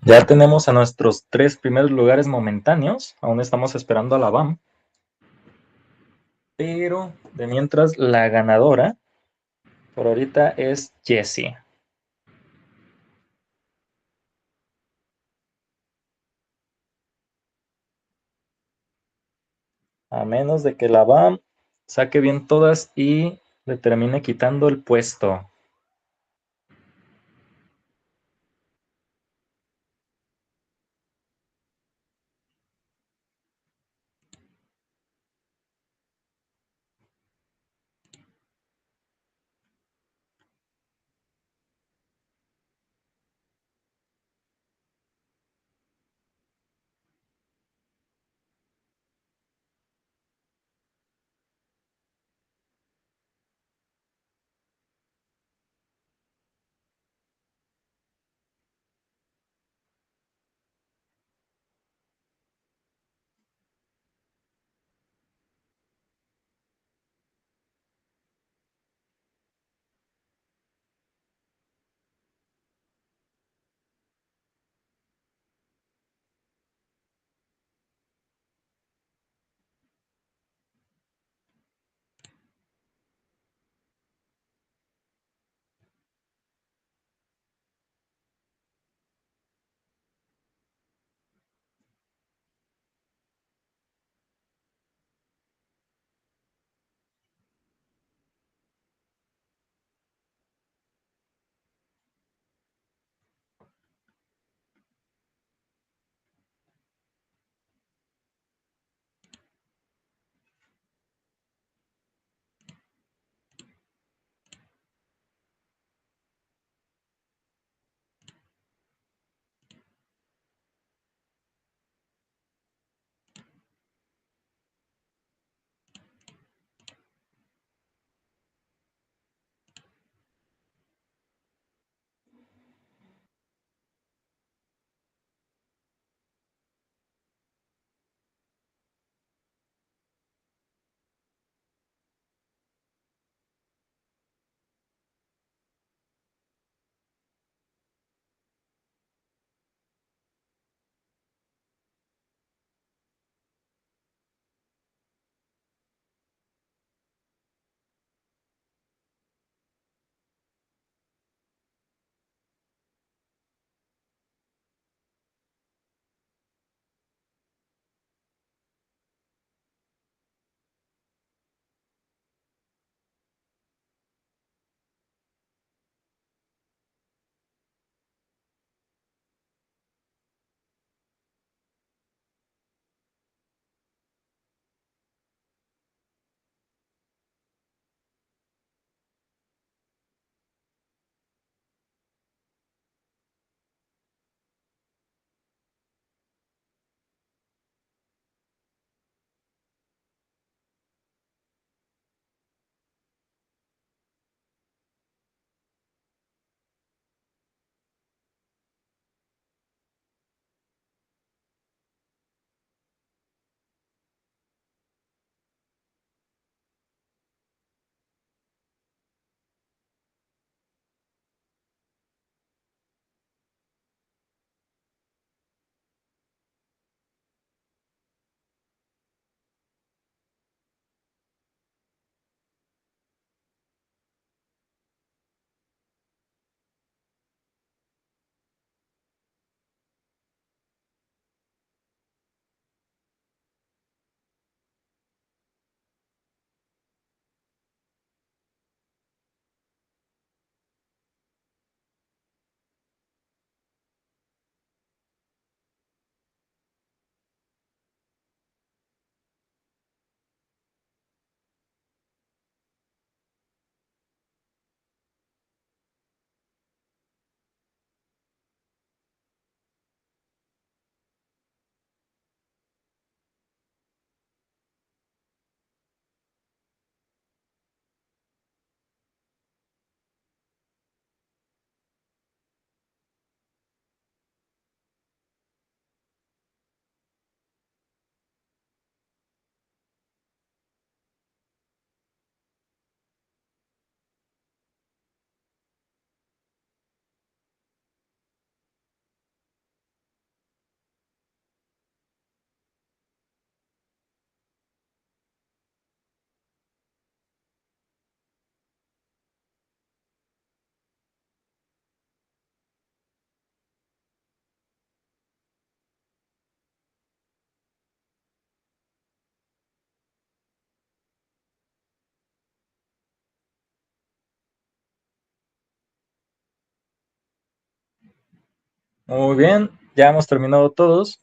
Ya tenemos a nuestros 3 primeros lugares momentáneos. Aún estamos esperando a la BAM. Pero de mientras, la ganadora por ahorita es Jessie. A menos de que la BAM saque bien todas y le termine quitando el puesto. Muy bien, ya hemos terminado todos.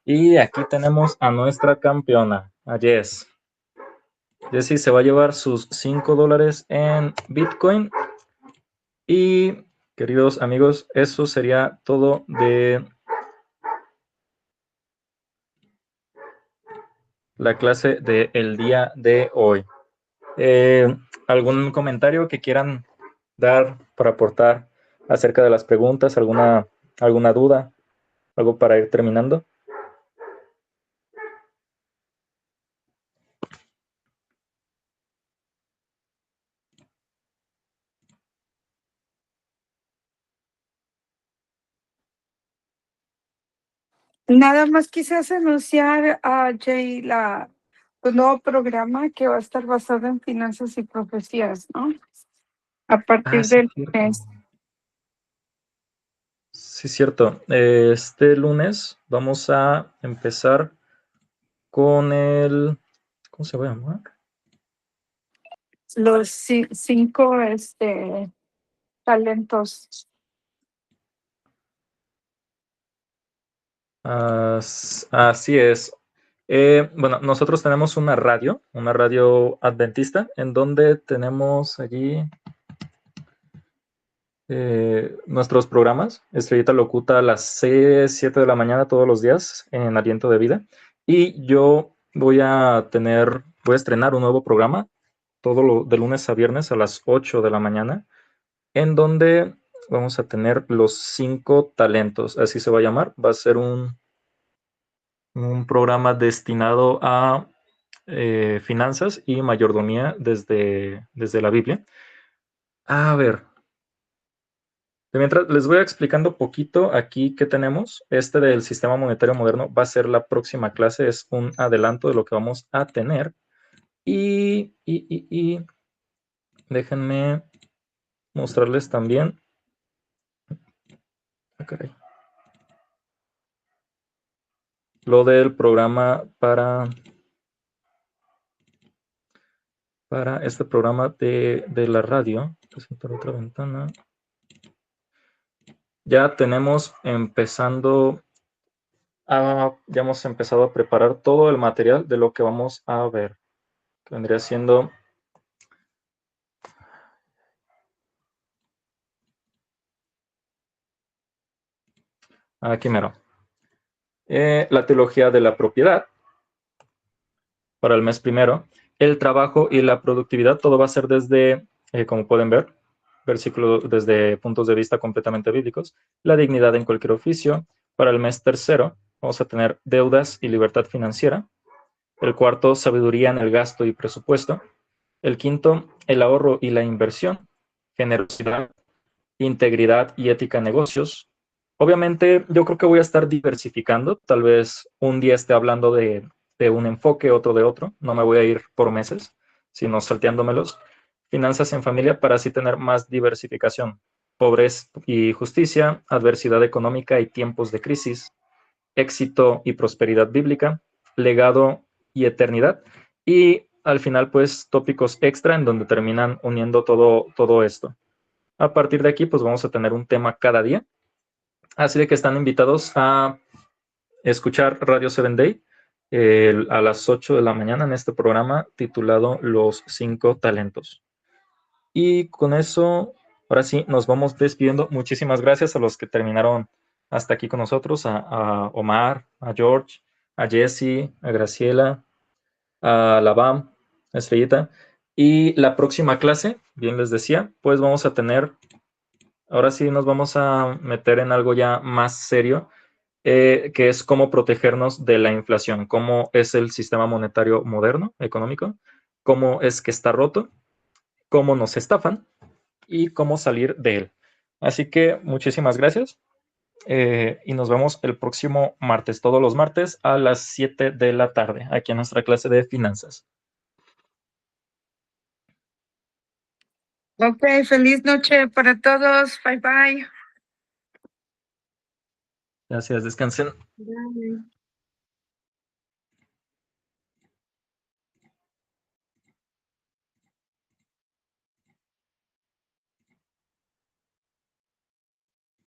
Y aquí tenemos a nuestra campeona, a Jess. Jessie se va a llevar sus $5 en Bitcoin. Y, queridos amigos, eso sería todo de la clase del día de hoy. ¿Algún comentario que quieran dar para aportar acerca de las preguntas? ¿Alguna duda? ¿Algo para ir terminando? Nada más quizás anunciar a Jay un nuevo programa que va a estar basado en finanzas y profecías, ¿no? A partir Sí, del cierto. mes. Sí, cierto. Este lunes vamos a empezar con el... ¿Cómo se va a llamar? Los 5 talentos. Así es. Bueno, nosotros tenemos una radio adventista, en donde tenemos allí nuestros programas. Estrellita locuta a las 6, 7 de la mañana todos los días en Aliento de Vida. Y yo voy a estrenar un nuevo programa de lunes a viernes a las 8 de la mañana, en donde vamos a tener los 5 talentos, así se va a llamar. Va a ser un programa destinado a finanzas y mayordomía desde la Biblia. A ver, mientras les voy explicando poquito aquí qué tenemos. Este del sistema monetario moderno va a ser la próxima clase, es un adelanto de lo que vamos a tener. Y déjenme mostrarles también. Okay, lo del programa para este programa de la radio. Presentar otra ventana. Ya tenemos ya hemos empezado a preparar todo el material de lo que vamos a ver. Vendría siendo aquí mero. La teología de la propiedad para el mes primero. El trabajo y la productividad, todo va a ser desde, como pueden ver, versículos desde puntos de vista completamente bíblicos. La dignidad en cualquier oficio. Para el mes tercero vamos a tener deudas y libertad financiera. El cuarto, sabiduría en el gasto y presupuesto. El quinto, el ahorro y la inversión. Generosidad, integridad y ética en negocios. Obviamente, yo creo que voy a estar diversificando. Tal vez un día esté hablando de un enfoque, otro de otro. No me voy a ir por meses, sino salteándomelos. Finanzas en familia para así tener más diversificación. Pobreza y justicia, adversidad económica y tiempos de crisis, éxito y prosperidad bíblica, legado y eternidad. Y al final, pues, tópicos extra en donde terminan uniendo todo esto. A partir de aquí, pues vamos a tener un tema cada día. Así de que están invitados a escuchar Radio 7 Day a las 8 de la mañana en este programa titulado Los 5 Talentos. Y con eso, ahora sí, nos vamos despidiendo. Muchísimas gracias a los que terminaron hasta aquí con nosotros, a Omar, a George, a Jesse, a Graciela, a Labam, a Estrellita. Y la próxima clase, bien les decía, pues vamos a tener, ahora sí nos vamos a meter en algo ya más serio, que es cómo protegernos de la inflación, cómo es el sistema monetario moderno, económico, cómo es que está roto, cómo nos estafan y cómo salir de él. Así que muchísimas gracias y nos vemos el próximo martes, todos los martes a las 7 de la tarde, aquí en nuestra clase de finanzas. Ok, feliz noche para todos. Bye bye. Gracias, descansen. Bye.